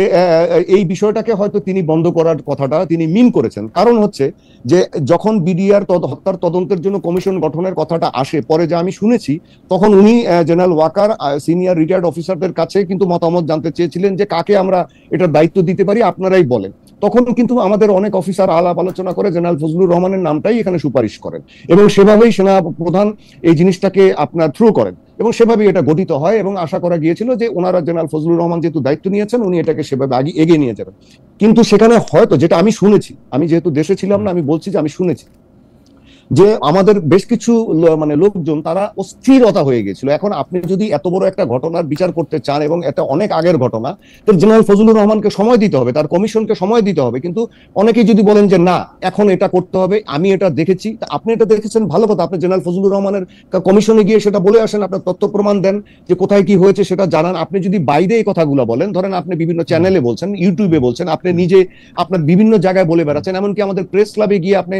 S1: এই বিষয়টাকে হয়তো তিনি বন্ধ করার কথাটা তিনি মিন করেছেন। কারণ হচ্ছে যে যখন বিডিআর হত্যার তদন্তের জন্য কমিশন গঠনের কথাটা আসে, পরে যা আমি শুনেছি, তখন উনি জেনারেল ওয়াকার সিনিয়র রিটায়ার্ড অফিসারদের কাছে কিন্তু মতামত জানতে চেয়েছিলেন যে কাকে আমরা এটার দায়িত্ব দিতে পারি, আপনারাই বলেন। তখন কিন্তু আমাদের অনেক অফিসার আলাপ আলোচনা করে জেনারেল ফজলুর রহমানের নামটাই এখানে সুপারিশ করেন, এবং সেভাবেই সেনা প্রধান এই জিনিসটাকে আপনার থ্রু করেন, এবং সেভাবেই এটা গঠিত হয়। এবং আশা করা গিয়েছিল যে ওনারা জেনারেল ফজলুর রহমান যেহেতু দায়িত্ব নিয়েছেন, উনি এটাকে সেভাবে আগে এগিয়ে নিয়ে যাবেন। কিন্তু সেখানে হয়তো, যেটা আমি শুনেছি, আমি যেহেতু দেশে ছিলাম না, আমি বলছি যে আমি শুনেছি যে আমাদের বেশ কিছু মানে লোকজন তারা অস্থিরতা হয়ে গেছিল। এখন আপনি যদি এত বড় একটা ঘটনার বিচার করতে চান, এবং এটা অনেক আগের ঘটনা, তো জেনারেল ফজলুর রহমানকে সময় দিতে হবে, তার কমিশনকে সময় দিতে হবে। কিন্তু অনেকেই যদি বলেন যে না, এখন এটা করতে হবে, আমি এটা দেখেছি, আপনি এটা দেখেছেন, ভালো কথা, আপনি জেনারেল ফজলুর রহমানের কমিশনে গিয়ে সেটা বলে আসেন, আপনার তথ্য প্রমাণ দেন, যে কোথায় কি হয়েছে সেটা জানান। আপনি যদি বাইরে এই কথাগুলো বলেন, ধরেন আপনি বিভিন্ন চ্যানেলে বলছেন, ইউটিউবে বলছেন, আপনি নিজে আপনার বিভিন্ন জায়গায় বলে বেড়াচ্ছেন, এমনকি আমাদের প্রেস ক্লাবে গিয়ে আপনি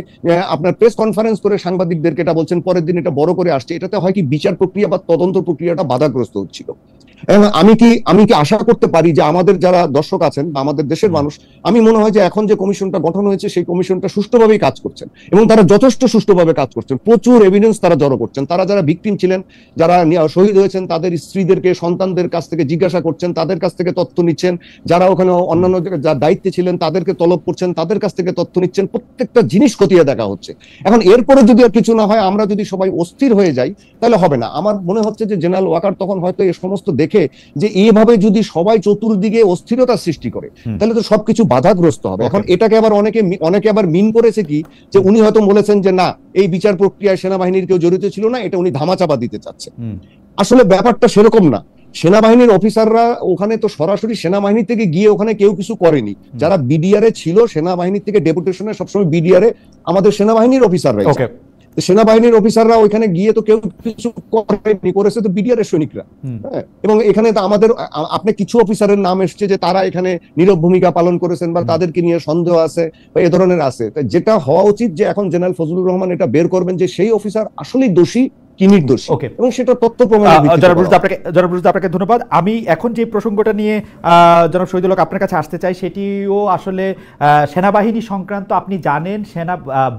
S1: আপনার প্রেস কনফারেন্স করে সাংবাদিকদেরকে এটা বলছেন, পরের দিন এটা বড় করে আসছে, এটাতে হয় কি বিচার প্রক্রিয়া বা তদন্ত প্রক্রিয়াটা বাধাগ্রস্ত হচ্ছিল। আমি কি আশা করতে পারি যে আমাদের যারা দর্শক আছেন বা আমাদের দেশের মানুষ, আমি মনে হয় যে এখন যে কমিশনটা গঠন হয়েছে সেই কমিশনটা সুষ্ঠুভাবেই কাজ করছেন, এবং তারা যথেষ্ট সুষ্ঠুভাবে কাজ করছেন, প্রচুর এভিডেন্স তারা জড়ো করছেন। তারা যারা ভিকটিম ছিলেন, যারা শহীদ হয়েছেন, তাদের স্ত্রীদেরকে, সন্তানদের কাছ থেকে জিজ্ঞাসা করছেন, তাদের কাছ থেকে তথ্য নিচ্ছেন, যারা ওখানে অন্যান্য যারা দায়িত্বে ছিলেন তাদেরকে তলব করছেন, তাদের কাছ থেকে তথ্য নিচ্ছেন, প্রত্যেকটা জিনিস খতিয়ে দেখা হচ্ছে। এখন এরপরে যদি আর কিছু না হয়, আমরা যদি সবাই অস্থির হয়ে যাই, তাহলে হবে না। আমার মনে হচ্ছে যে জেনারেল ওয়াকার তখন হয়তো এই সমস্ত দেখে যে এইভাবে যদি সবাই চতুর্দিকে অস্থিরতা সৃষ্টি করে, তাহলে তো সবকিছু বাধাগ্রস্ত হবে। এখন এটাকে আবার অনেকে আবার মিন করেছে কি, যে উনি হয়তো বলেছেন যে না, এই বিচার প্রক্রিয়ায় সেনাবাহিনীর কেউ জড়িত ছিল না, এটা উনি ধামাচাপা দিতে চাচ্ছে। আসলে ব্যাপারটা সেরকম না। সেনাবাহিনীর অফিসাররা ওখানে তো সরাসরি সেনাবাহিনী থেকে গিয়ে ওখানে কেউ কিছু করেনি। যারা বিডিআরে ছিল, সেনাবাহিনী থেকে ডেপুটেশনে সবসময় বিডিআরে আমাদের সেনাবাহিনীর অফিসাররাই, সেনাবাহিনীর অফিসাররা ওইখানে গিয়ে তো কেউ কিছু করেনি, করেছে তো বিডিআর এর সৈনিকরা। এবং এখানে তো আমাদের আপনি কিছু অফিসারের নাম এসছে যে তারা এখানে নীরব ভূমিকা পালন করেছেন বা তাদেরকে নিয়ে সন্দেহ আছে বা এ ধরনের আছে। যেটা হওয়া উচিত যে এখন জেনারেল ফজলুর রহমান এটা বের করবেন যে সেই অফিসার আসলেই দোষী কি নির্দোষ, এবং সেটা তথ্য প্রমাণ।
S2: আপনাকে ধন্যবাদ। আমি এখন যে প্রসঙ্গটা নিয়ে জনাব শহীদুল হক আপনার কাছে আসতে চাই, সেটিও আসলে সেনাবাহিনী সংক্রান্ত। আপনি জানেন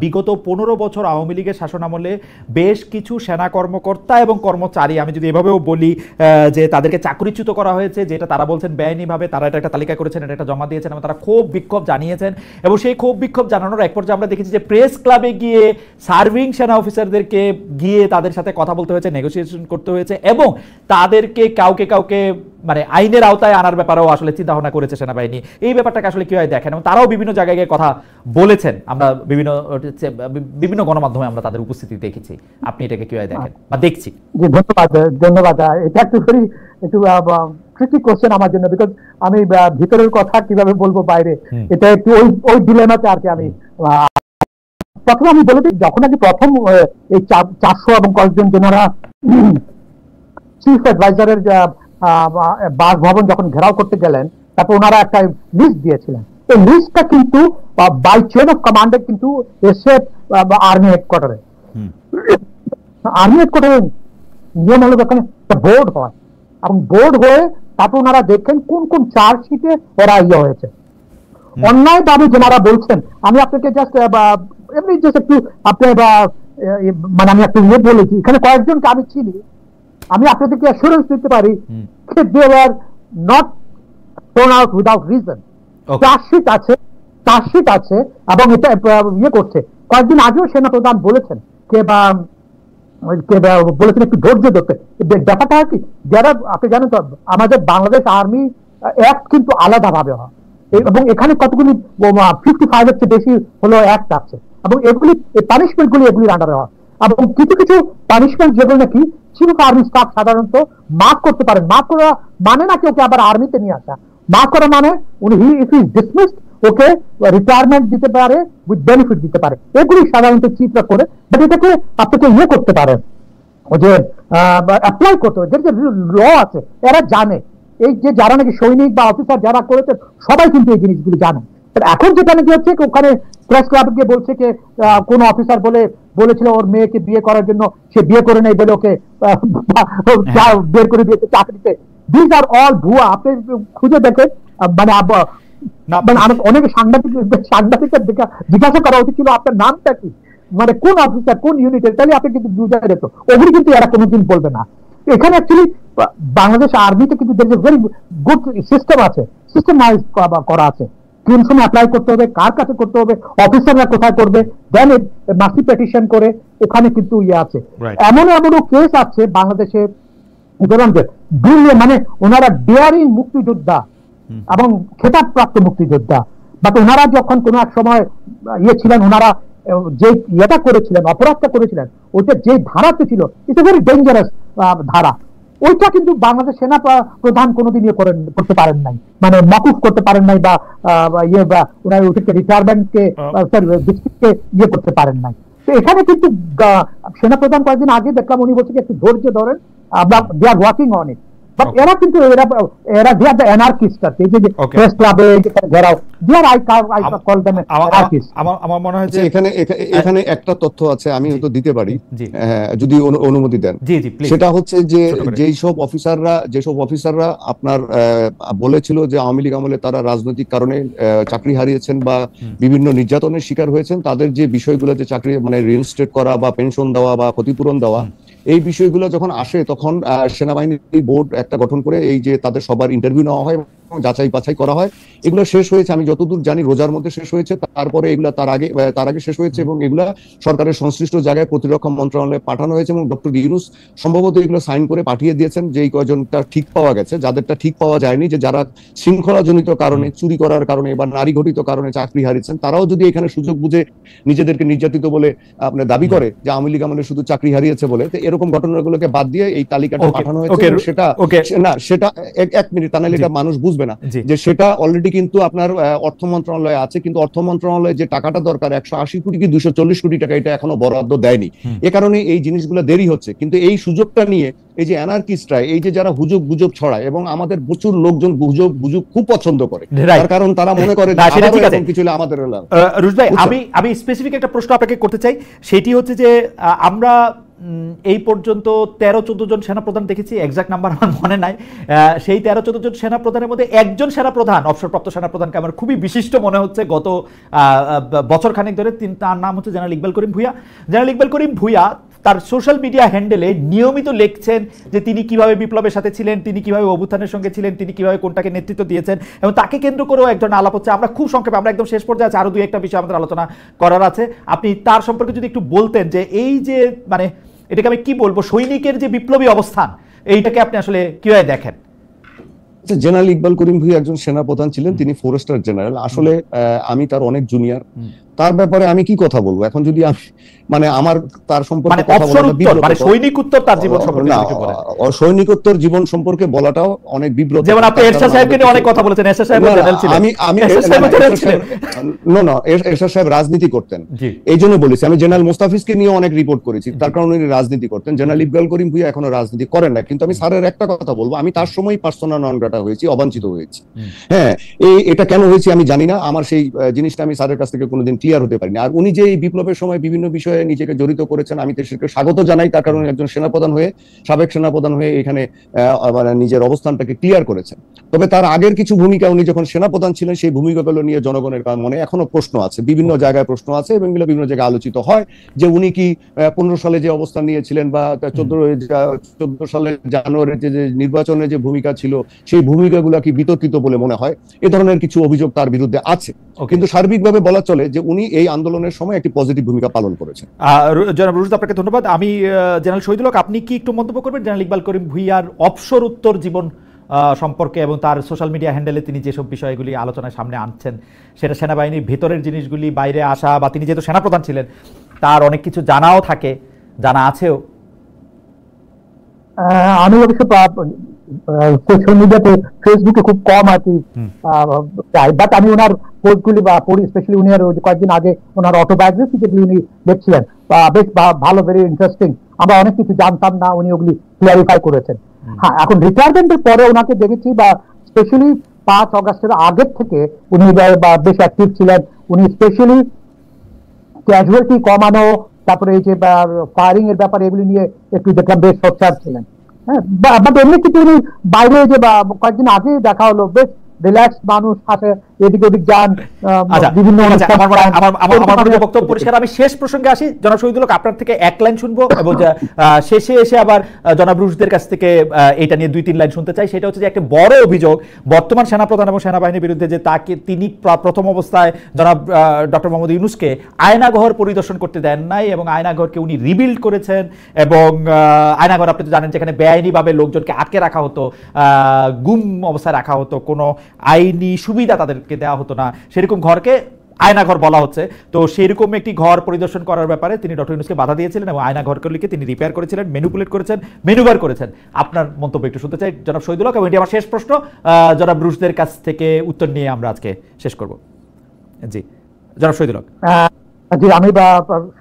S2: বিগত 15 বছর আওয়ামী লীগের শাসনামলে বেশ কিছু সেনা কর্মকর্তা এবং কর্মচারী, আমি যদি এভাবেও বলি যে তাদেরকে চাকরিচ্যুত করা হয়েছে, যেটা তারা বলছেন বেআইনিভাবে, তারা এটা একটা তালিকা করেছেন, এটা একটা জমা দিয়েছেন এবং তারা ক্ষোভ বিক্ষোভ জানিয়েছেন। এবং সেই ক্ষোভ বিক্ষোভ জানানোর এক পর্যায়ে আমরা দেখেছি যে প্রেস ক্লাবে গিয়ে সার্ভিং সেনা অফিসারদেরকে গিয়ে তাদের সাথে কথা বলতে হয়েছে, নেগোসিয়েশন করতে হয়েছে, এবং তাদেরকে কাউকে মানে আইনের আওতায় আনার ব্যাপারেও আসলে চিন্তা ভাবনা করেছে সেনাবাহিনী। এই ব্যাপারটাকে আসলে কিভাবে দেখেন? এবং তারাও বিভিন্ন জায়গায় গিয়ে কথা বলেছেন, আমরা বিভিন্ন গণমাধ্যমে আমরা তাদের উপস্থিতি দেখেছি। আপনি এটাকে কিভাবে দেখেন বা দেখছি?
S3: ধন্যবাদ। এটা একটু ট্রিকি কোশ্চেন আমার জন্য, বিকজ আমি ভিতরের কথা কিভাবে বলবো বাইরে, এটা একটু ওই ডিলেমাতে আর কি। আমি প্রথমে আমি বলে দিই, যখন নাকি প্রথম এই 400 এবং কয়েকজন যারা চিফ অ্যাডভাইজারের বাসভবন যখন ঘেরাও করতে গেলেন, তারপর ওনারা একটা লিস্ট দিয়েছিলেন। এই লিস্টটা কিন্তু বাই চেন অফ কমান্ডে কিন্তু এসে আর্মি হেডকোয়ার্টারে, নিয়ম হলো এখানে বোর্ড হয়, এবং বোর্ড হয়ে তারপর ওনারা দেখেন কোন কোন চার্জশিটে ওরা ইয়ে হয়েছে। অন্যায় দাবি যারা বলছেন, আমি আপনাকে জাস্ট এমনি জাস্ট একটু আপনি মানে আমি একটু ইয়ে বলেছি, এখানে কয়েকজনকে আমি চিনি, আমি আপনাদেরকে অ্যাসুরেন্স দিতে পারি they were not thrown out without reason. Chargesheet আছে এবং এটা ইয়ে করছে। কয়েকদিন আগেও সেনাপ্রধান বলেছেন বলেছেন একটু ধৈর্য ধরতে। ব্যাপারটা কি, যারা আপনি জানেন তো আমাদের বাংলাদেশ আর্মি অ্যাক্ট কিন্তু আলাদা ভাবে হয়, এবং এখানে কতগুলি 55 এর চেয়ে বেশি হলো অ্যাক্ট আছে, এবং এগুলি পানিশমেন্ট গুলি এগুলির আন্ডারে হয়। এবং কিছু কিছু পানিশমেন্ট যেগুলো নাকি চিফ অফ আর্মি স্টাফ সাধারণত মাফ করতে পারেন। মাফ করা মানে নাকি ওকে আবার আর্মিতে নিয়ে আসা। মাফ করা মানে উনি if is dismissed okay retirement দিতে পারে, উইথ বেনিফিট দিতে পারে, এগুলি সাধারণত চিফরা করে। বাট এটাকে আপনাকে ইয়ে করতে পারেন, ওই যে অ্যাপ্লাই করতে হবে, যে ল আছে এরা জানে। এই যে যারা নাকি সৈনিক বা অফিসার যারা করেছে সবাই কিন্তু এই জিনিসগুলি জানে। এখন যেটা নাকি হচ্ছে ওখানে প্রেস ক্লাবে গিয়ে বলছে যে কোন অফিসার বলেছিল ওর মেয়েকে বিয়ে করার জন্য, সে বিয়ে করে নেই বলে ওকে বের করে দিয়েছে চাকরিতে। দিস আর অল ভুয়া। আপনি খুঁজে দেখেন, মানে অনেক সাংবাদিকের জিজ্ঞাসা করা উচিত ছিল আপনার নামটা কি, মানে কোন অফিসার কোন ইউনিটের, তাহলে আপনি কিন্তু বুঝে যেত। ওগুলি কিন্তু এরা কোনোদিন বলবে না। এখানে অ্যাকচুয়ালি বাংলাদেশ আর্মিতে কিন্তু ভেরি গুড সিস্টেম আছে, সিস্টেমাইজ করা আছে, কোন সময় অ্যাপ্লাই করতে হবে, কার কাছে করতে হবে, অফিসাররা কোথায় করবে, দেন মাসি পেটিশন করে ওখানে কিন্তু ইয়ে আছে। এমনও কেস আছে বাংলাদেশে, মানে ওনারা ডেয়ারিং মুক্তিযোদ্ধা এবং খেতাবপ্রাপ্ত মুক্তিযোদ্ধা, বাট ওনারা যখন কোন এক সময় ইয়ে ছিলেন, ওনারা যে ইয়েটা করেছিলেন, অপরাধটা করেছিলেন, ওইটা যে ধারাতে ছিল, ইটস এ ভেরি ডেঞ্জারাস ধারা। ওইটা কিন্তু বাংলাদেশ সেনা প্রধান কোনোদিন ইয়ে করতে পারেন নাই, মানে মকুফ করতে পারেন নাই, বা ইয়ে বা ওনার ওইটাকে রিটায়ারমেন্টকে ডিস্ট্রিক্টকে ইয়ে করতে পারেন নাই। তো এখানে কিন্তু সেনা প্রধান কয়েকদিন আগে দেখলাম উনি বলছে একটু ধৈর্য ধরেন, আমরা they are working on it. But এরা কিন্তু এরা দে আর দ্য অ্যানার্কিস্ট আছে, এই যে প্রেস ক্লাবে ঘেরাও, দে আর আই কল দেম অ্যানার্কিস্ট।
S1: আমার মনে হয় যে এখানে একটা তথ্য আছে, আমি হয়তো দিতে পারি যদি অনুমতি দেন। সেটা হচ্ছে যে যেসব অফিসাররা আপনার বলেছিল যে আওয়ামী লীগ আমলে তারা রাজনৈতিক কারণে চাকরি হারিয়েছেন বা বিভিন্ন নির্যাতনের শিকার হয়েছেন, তাদের যে বিষয়গুলো, যে চাকরি মানে রিইনস্টেট করা বা পেনশন দেওয়া বা ক্ষতিপূরণ দেওয়া, এই বিষয়গুলো যখন আসে তখন সেনাবাহিনী বোর্ড একটা গঠন করে এই যে তাদের সবার ইন্টারভিউ নেওয়া হয়, যাচাই বাছাই করা হয়। এগুলো শেষ হয়েছে, আমি যতদূর জানি রোজার মধ্যে শেষ হয়েছে, তারপরে এগুলা তার আগে শেষ হয়েছে, এবং এগুলা সরকারের সংশ্লিষ্ট জায়গায় প্রতিরক্ষা মন্ত্রণালয়ে পাঠানো হয়েছে, এবং ডক্টর ইউনূস সম্ভবত এগুলো সাইন করে পাঠিয়ে দিয়েছেন। যেই কয়জনটা ঠিক পাওয়া গেছে, যাদেরটা ঠিক পাওয়া যায়নি, যে যারা শৃঙ্খলাজনিত কারণে, চুরি করার কারণে বা নারী ঘটিত কারণে চাকরি হারিয়েছেন, তারাও যদি এখানে সুযোগ বুঝে নিজেদেরকে নির্যাতিত বলে আপনার দাবি করে যে আওয়ামী লীগ আমলে শুধু চাকরি হারিয়েছে বলে, তো এরকম ঘটনাগুলোকে বাদ দিয়ে এই তালিকাটা পাঠানো হয়েছে। সেটা এক মিনিট, তাহলে এটা মানুষ বুঝবে না যে সেটা অলরেডি কিন্তু আপনার অর্থ মন্ত্রণালয়ে আছে, কিন্তু অর্থ মন্ত্রণালয়ে যে টাকাটা দরকার 180 কোটি কি 240 কোটি টাকা, এটা এখনো বরাদ্দ দেয়নি। এ কারণে এই জিনিসগুলো দেরি হচ্ছে। কিন্তু এই সুযোগটা নিয়ে এই যে অ্যানার্কিস্টরা, এই যে যারা হুজুগ গুজব ছড়ায়, এবং আমাদের প্রচুর লোকজন গুজব খুব পছন্দ করে, তার কারণ তারা মনে করে কিছু আমাদের।
S2: রুশ ভাই, আমি স্পেসিফিক একটা প্রশ্ন আপনাকে করতে চাই, সেটি হচ্ছে যে আমরা এই পর্যন্ত 13-14 জন সেনাপ্রধান দেখেছি, এক্সাক্ট নাম্বার আমার মনে নাই। সেই 13-14 জন সেনাপ্রধানের মধ্যে একজন সেনাপ্রধান, অবসরপ্রাপ্ত সেনাপ্রধানকে আমার খুবই বিশিষ্ট মনে হচ্ছে গত বছর খানেক ধরে। তার নাম হচ্ছে জেনারেল ইকবাল করিম ভূঁইয়া। জেনারেল ইকবাল করিম ভূঁইয়া তার সোশ্যাল মিডিয়া হ্যান্ডেলে নিয়মিত লিখছেন যে তিনি কিভাবে বিপ্লবের সাথে ছিলেন, তিনি কিভাবে অভ্যুত্থানের সঙ্গে ছিলেন, তিনি কিভাবে কোনটাকে নেতৃত্ব দিয়েছেন, এবং তাকে কেন্দ্র করেও এক ধরনের আলাপ হচ্ছে। আমরা খুব সংক্ষেপে, আমরা একদম শেষ পর্যায়ে আছে, আরো দুই একটা বিষয় আমাদের আলোচনা করার আছে। আপনি তার সম্পর্কে যদি একটু বলতেন যে এই যে মানে এটাকে আমি কি বলবো, সৈনিকের যে বিপ্লবী অবস্থান, এইটাকে আপনি আসলে কিভাবে দেখেন?
S1: জেনারেল ইকবাল করিম ভূঁইয়া একজন সেনাপ্রধান ছিলেন, তিনি 4 স্টার জেনারেল। আসলে আমি তার অনেক জুনিয়র, তার ব্যাপারে আমি কি কথা বলবো এখন, যদি আমি মানে আমার তার সম্পর্কে সৈনিকোত্তর জীবন সম্পর্কে বলাটাও অনেক বিব্রত।
S2: যেমন আপনি এরশাদ সাহেবকে নিয়ে অনেক কথা বলেছেন, এরশাদ সাহেব জেনারেল ছিলেন,
S1: আমি এরশাদ সাহেব রাজনীতি করতেন, এই জন্য বলেছি। আমি জেনারেল মোস্তাফিজকে নিয়ে অনেক রিপোর্ট করেছি, তার কারণে উনি রাজনীতি করতেন। জেনারেল ইকবাল করিম ভূঁইয়া এখনো রাজনীতি করেন না, কিন্তু আমি স্যারের একটা কথা বলবো, আমি তার সময় পার্সোনা নন গ্রাটা হয়েছি, অবাঞ্ছিত হয়েছি। হ্যাঁ, এটা কেন হয়েছে আমি জানি না, আমার সেই জিনিসটা আমি স্যারের কাছ থেকে কোনোদিন ক্লিয়ার হতে পারিনি। আর উনি যে এই বিপ্লবের সময় বিভিন্ন বিষয়ে নিজেকে জড়িত করেছেন, আমি সেটাকে স্বাগত জানাই, তার কারণে একজন সেনাপ্রধান হয়ে, সাবেক সেনাপ্রধান হয়ে এখানে মানে নিজের অবস্থানটাকে ক্লিয়ার করেছেন। তবে তার আগের কিছু ভূমিকা, উনি যখন সেনাপ্রধান ছিলেন, সেই ভূমিকাগুলো নিয়ে জনগণের মনে এখনো প্রশ্ন আছে, বিভিন্ন জায়গায় প্রশ্ন আছে, এবং এগুলো বিভিন্ন জায়গায় আলোচিত হয় যে উনি কি 15 সালে যে অবস্থান নিয়েছিলেন বা 14 সালের জানুয়ারিতে যে নির্বাচনে যে ভূমিকা ছিল, সেই ভূমিকাগুলো কি বিতর্কিত বলে মনে হয়। এ ধরনের কিছু অভিযোগ তার বিরুদ্ধে আছে, কিন্তু সার্বিকভাবে বলা চলে যে উনি এই আন্দোলনের সময় একটি পজিটিভ ভূমিকা পালন করেছেন।
S2: জনাব রুশদ, আপনাকে ধন্যবাদ। আমি জেনারেল শহীদুল হক, আপনি কি একটু মন্তব্য করবেন জেনারেল ইকবাল করিম ভূঁইয়ার অবসর উত্তর জীবন সম্পর্কে, এবং তার সোশ্যাল মিডিয়া হ্যান্ডেলে তিনি যেসব বিষয়গুলি আলোচনায় সামনে আনছেন, সেটা সেনাবাহিনীর ভেতরের জিনিসগুলি বাইরে আসা, বা তিনি যেহেতু সেনাপ্রধান ছিলেন তার অনেক কিছু জানাও থাকে, জানা আছেও।
S3: আমি অবশ্য সোশ্যাল মিডিয়াতে, ফেসবুকে খুব কম আর কি চাই, বাট আমি ওনার পোস্টগুলি বা পড়ি, স্পেশালি উনি কয়েকদিন আগে ওনার অটোবায়োগ্রাফি যেগুলি উনি দেখছিলেন, বেশ ভালো, ভেরি ইন্টারেস্টিং। আমরা অনেক কিছু জানতাম না, উনি ওগুলি ক্লিয়ারিফাই করেছেন। হ্যাঁ, এখন রিটায়ারমেন্টের পরে ওনাকে দেখেছি, বা স্পেশালি 5 অগাস্টের আগের থেকে উনি বেশ অ্যাক্টিভ ছিলেন। উনি স্পেশালি ক্যাজুয়ালিটি কমানো, তারপরে এই যে ফায়ারিং এর ব্যাপারে এগুলি নিয়ে একটু দেখলাম বেশ সোচ্চার ছিলেন। হ্যাঁ, বাট এমনি কিছু উনি বাইরে যে কয়েকদিন আগে দেখা হলো বেশ রিল্যাক্স মানুষ, হাতে এদিক ওদিক যান বিভিন্ন
S2: বক্তব্য পরিষ্কার। আমি শেষ প্রসঙ্গে আসি। জনাব শহীদুল হক, আপনার থেকে এক লাইন শুনবো এবং শেষে এসে আবার জনাব রুশদের কাছ থেকে এটা নিয়ে 2-3 লাইন শুনতে চাই। সেটা হচ্ছে যে একটা বড় অভিযোগ বর্তমান সেনাপ্রধান এবং সেনাবাহিনীর বিরুদ্ধে, যে তিনি প্রথম অবস্থায় জনাব ডক্টর মোহাম্মদ ইউনূসকে আয়নাঘর পরিদর্শন করতে দেন নাই এবং আয়নাঘরকে উনি রিবিল্ড করেছেন। এবং আয়নাঘর আপনি তো জানেন যেখানে বেআইনিভাবে লোকজনকে আটকে রাখা হতো, গুম অবস্থায় রাখা হতো, কোনো আইনি সুবিধা তাদেরকে দেওয়া হতো না, সেরকম ঘরকে আয়নাঘর বলা হচ্ছে। তো সেরকম একটি ঘর পরিদর্শন করার ব্যাপারে তিনি ডক্টর ইউনূসকে বাধা দিয়েছিলেন এবং আয়নাঘরগুলিকে তিনি রিপেয়ার করেছিলেন, ম্যানিপুলেট করেছেন, ম্যানুভার করেছেন। আপনার মন্তব্য একটু শুনতে চাই জনাব শহীদুল হক, এবং এটি আমার শেষ প্রশ্ন। জনাব রুশদের কাছ থেকে উত্তর নিয়ে আমরা আজকে শেষ করব। জি জনাব শহীদুল হক।
S3: জি, আমি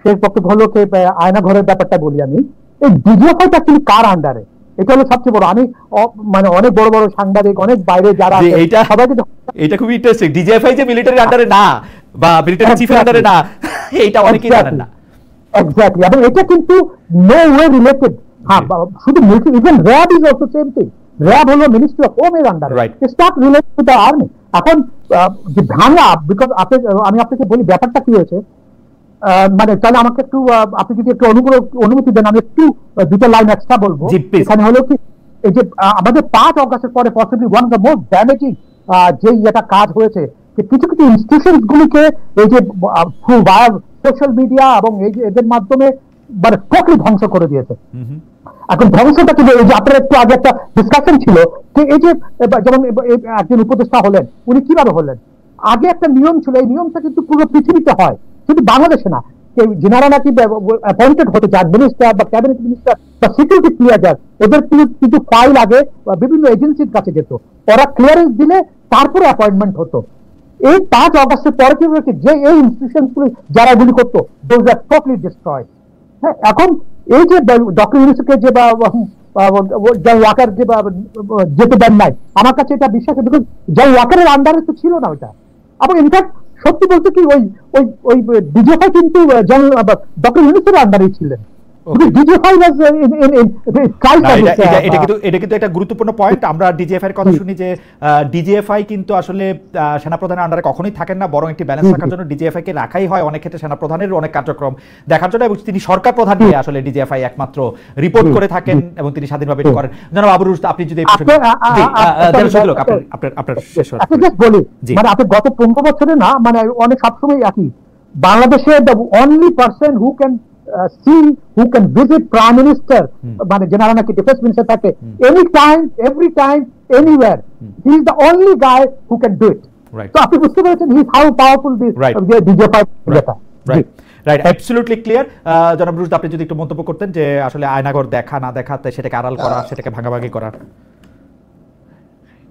S3: শেষ বক্তব্য হলো যে আয়নাঘরের ব্যাপারটা বলি। আমি এই ডিজিএফআইটা কিন্তু কার আন্ডারে, এটা হলো সবচেয়ে বড়। আমি মানে অনেক বড় বড় সাংবাদিক, অনেক বাইরে যারা
S2: এটা খুবই ইন্টারেস্টিং। ডিজিএফআই যে মিলিটারি আন্ডারে না বা মিলিটারি চিফের আন্ডারে না, এটা অনেকেই জানেন না।
S3: এক্স্যাক্টলি, এবং এটা কিন্তু নো ওয়ে রিলেটেড। হ্যাঁ, শুধু military, even RAB is also same thing. RAB হলো মিনিস্ট্রি অফ হোম এর আন্ডারে, it's not related to the army. এখন যে ভাঙা, বিকজ আমি আপনাকে বলি ব্যাপারটা কি হয়েছে। মানে তাহলে আমাকে একটু আপনি যদি একটু অনুমতি দেন, আমি একটু 2টা লাইন এক্সট্রা বলবো। এখানে হলো কি, এই যে আমাদের 5 অগাস্টের পরে possibly one of the most damaging যে এটা কাজ হয়েছে, যে কিছু কিছু ইনস্টিটিউশনস গুলিকে এই যে থ্রু ভায়া সোশ্যাল মিডিয়া এবং এই যে এদের মাধ্যমে মানে টোটালি ধ্বংস করে দিয়েছে। এখন ধ্বংসটা কি, এই যে আপনার একটু আগে একটা ডিসকাশন ছিল যে এই যে যেমন একজন উপদেষ্টা হলেন, উনি কিভাবে হলেন? আগে একটা নিয়ম ছিল, এই নিয়মটা কিন্তু পুরো পৃথিবীতে হয়, শুধু বাংলাদেশে না। যারা নাকি অ্যাপয়েন্টেড হতে চান, মিনিস্টার বা ক্যাবিনেট মিনিস্টার বা সিকিউরিটি ক্লিয়ার, ওদের কিন্তু ফাইল আগে বিভিন্ন এজেন্সির কাছে যেত, ওরা ক্লিয়ারেন্স দিলে তারপরে অ্যাপয়েন্টমেন্ট হতো। এই 5 অগাস্টের পরে কি হয়েছে, যে এই ইনস্টিটিউশনগুলি যারা এগুলি করতো, দোজ আর টোটালি ডিস্ট্রয়েড। হ্যাঁ, এখন এই যে ডক্টর ইউনূসকে যে ওয়াকার যে যেতে দেন নাই, আমার কাছে এটা বিশ্বাস, বিকজ যে ওয়াকারের আন্ডারে তো ছিল না ওইটা। এবং ইনফ্যাক্ট সত্যি বলতে কি, ওই ডিজিএফআই কিন্তু ডক্টর ইউনূসের আন্ডারেই ছিলেন।
S2: এটা কিন্তু একটা গুরুত্বপূর্ণ পয়েন্ট। আমরা ডিজিএফআই এর কথা শুনি যে ডিজিএফআই কিন্তু আসলে সেনাপ্রধানের আন্ডারে কখনোই থাকেন না, বরং একটি ব্যালেন্স রাখার জন্য ডিজিএফআই কে রাখাই হয় অনেক ক্ষেত্রে সেনাপ্রধানের অনেক কার্যক্রম দেখার জন্য, এবং তিনি সরকার প্রধান নিয়ে আসলে ডিজিএফআই একমাত্র রিপোর্ট করে থাকেন এবং তিনি স্বাধীনভাবে এটি করেন। জনাব আবু রুশ, আপনি যদি আপনার শেষ
S3: বলি, মানে আপনি গত 15 বছরে না, মানে অনেক সবসময় একই, বাংলাদেশে the only person who can see who can visit prime minister, মানে যারা নাকি ডিফেন্স মিনিস্টার থাকে, any time, every time, anywhere, he is the only guy who can do it. So আপনি বুঝতে পেরেছেন he is how powerful this DJI
S2: right, absolutely clear. জনাব রুশ, আপনি যদি একটু মন্তব্য করতেন যে আসলে আয়নাঘর দেখা না দেখাতে সেটাকে আড়াল করা, সেটাকে ভাগাভাগি করা,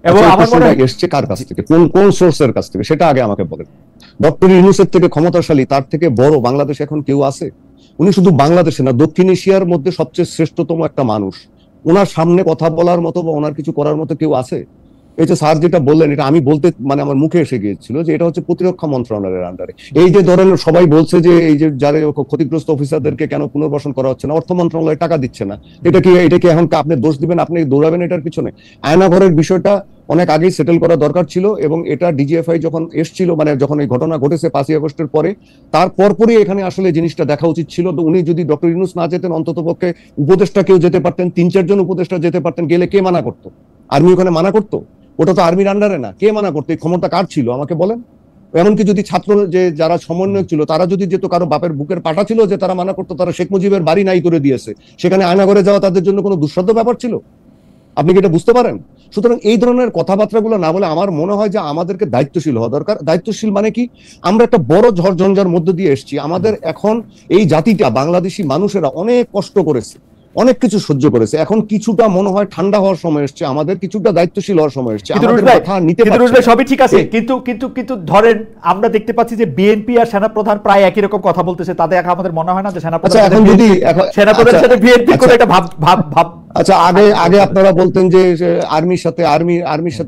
S2: এবং আমার মনে হয়
S1: এসছে কার কাছ থেকে, কোন সোর্সের কাছ থেকে, সেটা আগে আমাকে বলেন। ডক্টর ইউনূসের থেকে ক্ষমতাশালী, তার থেকে বড় বাংলাদেশে এখন কেউ আছে? উনি শুধু বাংলাদেশে না, দক্ষিণ এশিয়ার মধ্যে সবচেয়ে শ্রেষ্ঠতম একটা মানুষ। ওনার সামনে কথা বলার মতো বা ওনার কিছু করার মতো কেউ আছে? এই যে স্যার যেটা বললেন, এটা আমি বলতে মানে আমার মুখে এসে গিয়েছিল যে এটা হচ্ছে প্রতিরক্ষা মন্ত্রণালয়ের আন্ডারে। এই যে ধরেন সবাই বলছে যে এই যে যারা ক্ষতিগ্রস্ত অফিসারদেরকে কেন পুনর্বাসন করা হচ্ছে না, অর্থ মন্ত্রণালয় টাকা দিচ্ছে না, এটা কি এখন আপনি দোষ দিবেন, আপনি দৌড়াবেন এটার পিছনে? আয়নাঘরের বিষয়টা অনেক আগেই সেটেল করা দরকার ছিল, এবং এটা ডিজিএফআই যখন এসেছিল, মানে যখন এই ঘটনা ঘটেছে 5ই আগস্টের পরে, তার পরপরই এখানে আসলে জিনিসটা দেখা উচিত ছিল। তো উনি যদি ডক্টর ইউনূস না যেতেন, অন্তত পক্ষে উপদেষ্টা কেউ যেতে পারতেন, 3-4 জন উপদেষ্টা যেতে পারতেন। গেলে কে মানা করতো? আর্মি ওখানে মানা করতো? ওটা তো আর্মির আন্ডারে না, কে মানা করতো? এই ক্ষমতা কার ছিল আমাকে বলেন? এমনকি যদি ছাত্র যে যারা সমন্বয়ক ছিল তারা যদি যেত, কারো বাপের বুকের পাটা ছিল যে তারা মানা করতো, তারা শেখ মুজিবের বাড়ি নাই করে দিয়েছে, সেখানে আয়নাঘরে যাওয়া তাদের জন্য কোনো দুঃসাধ্য ব্যাপার ছিল? আপনি কি এটা বুঝতে পারেন? সুতরাং এই ধরনের কথাবার্তাগুলো না বলে আমার মনে হয় যে আমাদেরকে দায়িত্বশীল হওয়া দরকার। দায়িত্বশীল মানে কি, আমরা একটা বড় ঝড়ঝঞ্ঝার মধ্যে দিয়ে এসেছি। আমাদের এখন এই জাতিটা, বাংলাদেশি মানুষেরা অনেক কষ্ট করেছে, অনেক কিছু সহ্য করেছে, এখন কিছুটা মনে হয় ঠান্ডা হওয়ার সময় এসছে, আমাদের কিছুটা দায়িত্বশীল হওয়ার সময় এসছে।
S2: সবই ঠিক আছে, কিন্তু ধরেন আমরা দেখতে পাচ্ছি যে বিএনপি আর সেনাপ্রধান প্রায় একই রকম কথা বলতেছে, তাদের আমাদের মনে হয় না যে সেনাপ্রধানের সাথে বিএনপি করে একটা ভাব।
S1: আচ্ছা, আগে আপনারা বলতেন যে আর্মির সাথে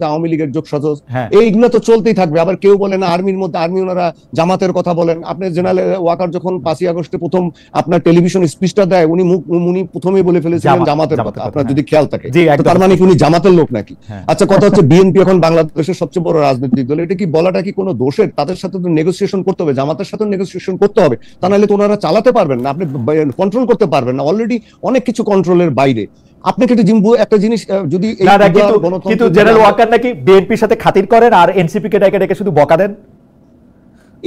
S1: আওয়ামী লীগের যোগসাজশ, এইগুলো তো চলতেই থাকবে। আবার কেউ বলে না আর্মির মধ্যে ওনারা জামাতের কথা বলেন। আপনি জেনারেল ওয়াকার যখন 5ই আগস্টে প্রথম আপনার টেলিভিশন স্পিচটা দেয়, উনি প্রথমেই বলে ফেলেছিলেন জামাতের কথা, আপনার যদি খেয়াল থাকে, তার মানে কি উনি জামাতের লোক নাকি? আচ্ছা, কথা হচ্ছে বিএনপি এখন বাংলাদেশের সবচেয়ে বড় রাজনৈতিক দল, এটা কি বলাটা কি কোনো দোষের? তাদের সাথে তো নেগোসিয়েশন করতে হবে, জামাতের সাথে নেগোসিয়েশন করতে হবে, তা নাহলে তো ওনারা চালাতে পারবেন না, আপনি কন্ট্রোল করতে পারবেন না। অলরেডি অনেক কিছু কন্ট্রোলের বাইরে। আপনাকে একটা জিনিস যদি
S2: কিন্তু জেনারেল ওয়াকার নাকি বিএনপির সাথে খাতির করেন আর এনসিপি কে ডেকে শুধু বকা দেন।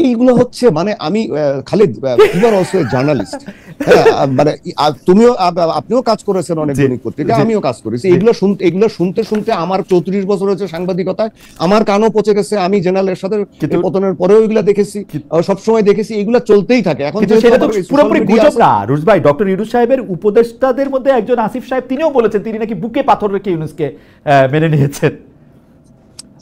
S1: এইগুলো হচ্ছে মানে আমি Khalid, you are also journalist, মানে আপনিও কাজ করেছেন অনেক দৈনিক পত্রিকা, আমিও কাজ করেছি। এগুলো শুনতে আমার 34 বছর হয়েছে সাংবাদিকতায়, আমার কানও পচে গেছে। আমি জেনারেলের সাথে পতনের পরেও এগুলো দেখেছি, সবসময় দেখেছি, এগুলো চলতেই থাকে। এখন
S2: সেটা তো পুরোপুরি গুজব না রুশ ভাই। ডক্টর ইউনূস সাহেবের উপদেষ্টাদের মধ্যে একজন আসিফ সাহেব, তিনিও বলেছেন তিনি নাকি বুকে পাথর রেখে ইউনূসকে মেনে নিয়েছেন।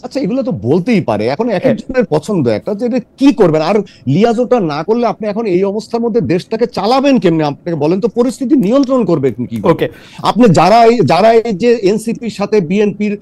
S1: আচ্ছা, এগুলো তো বলতেই পারে, এখন এক একজনের পছন্দ একটা, যে কি করবেন। আর লিয়াজোটা না করলে আপনি এখন এই অবস্থার মধ্যে দেশটাকে চালাবেন কেমনে? আপনাকে বলেন তো, পরিস্থিতি নিয়ন্ত্রণ করবেন কি? আপনি যারা এই যে এনসিপির সাথে বিএনপির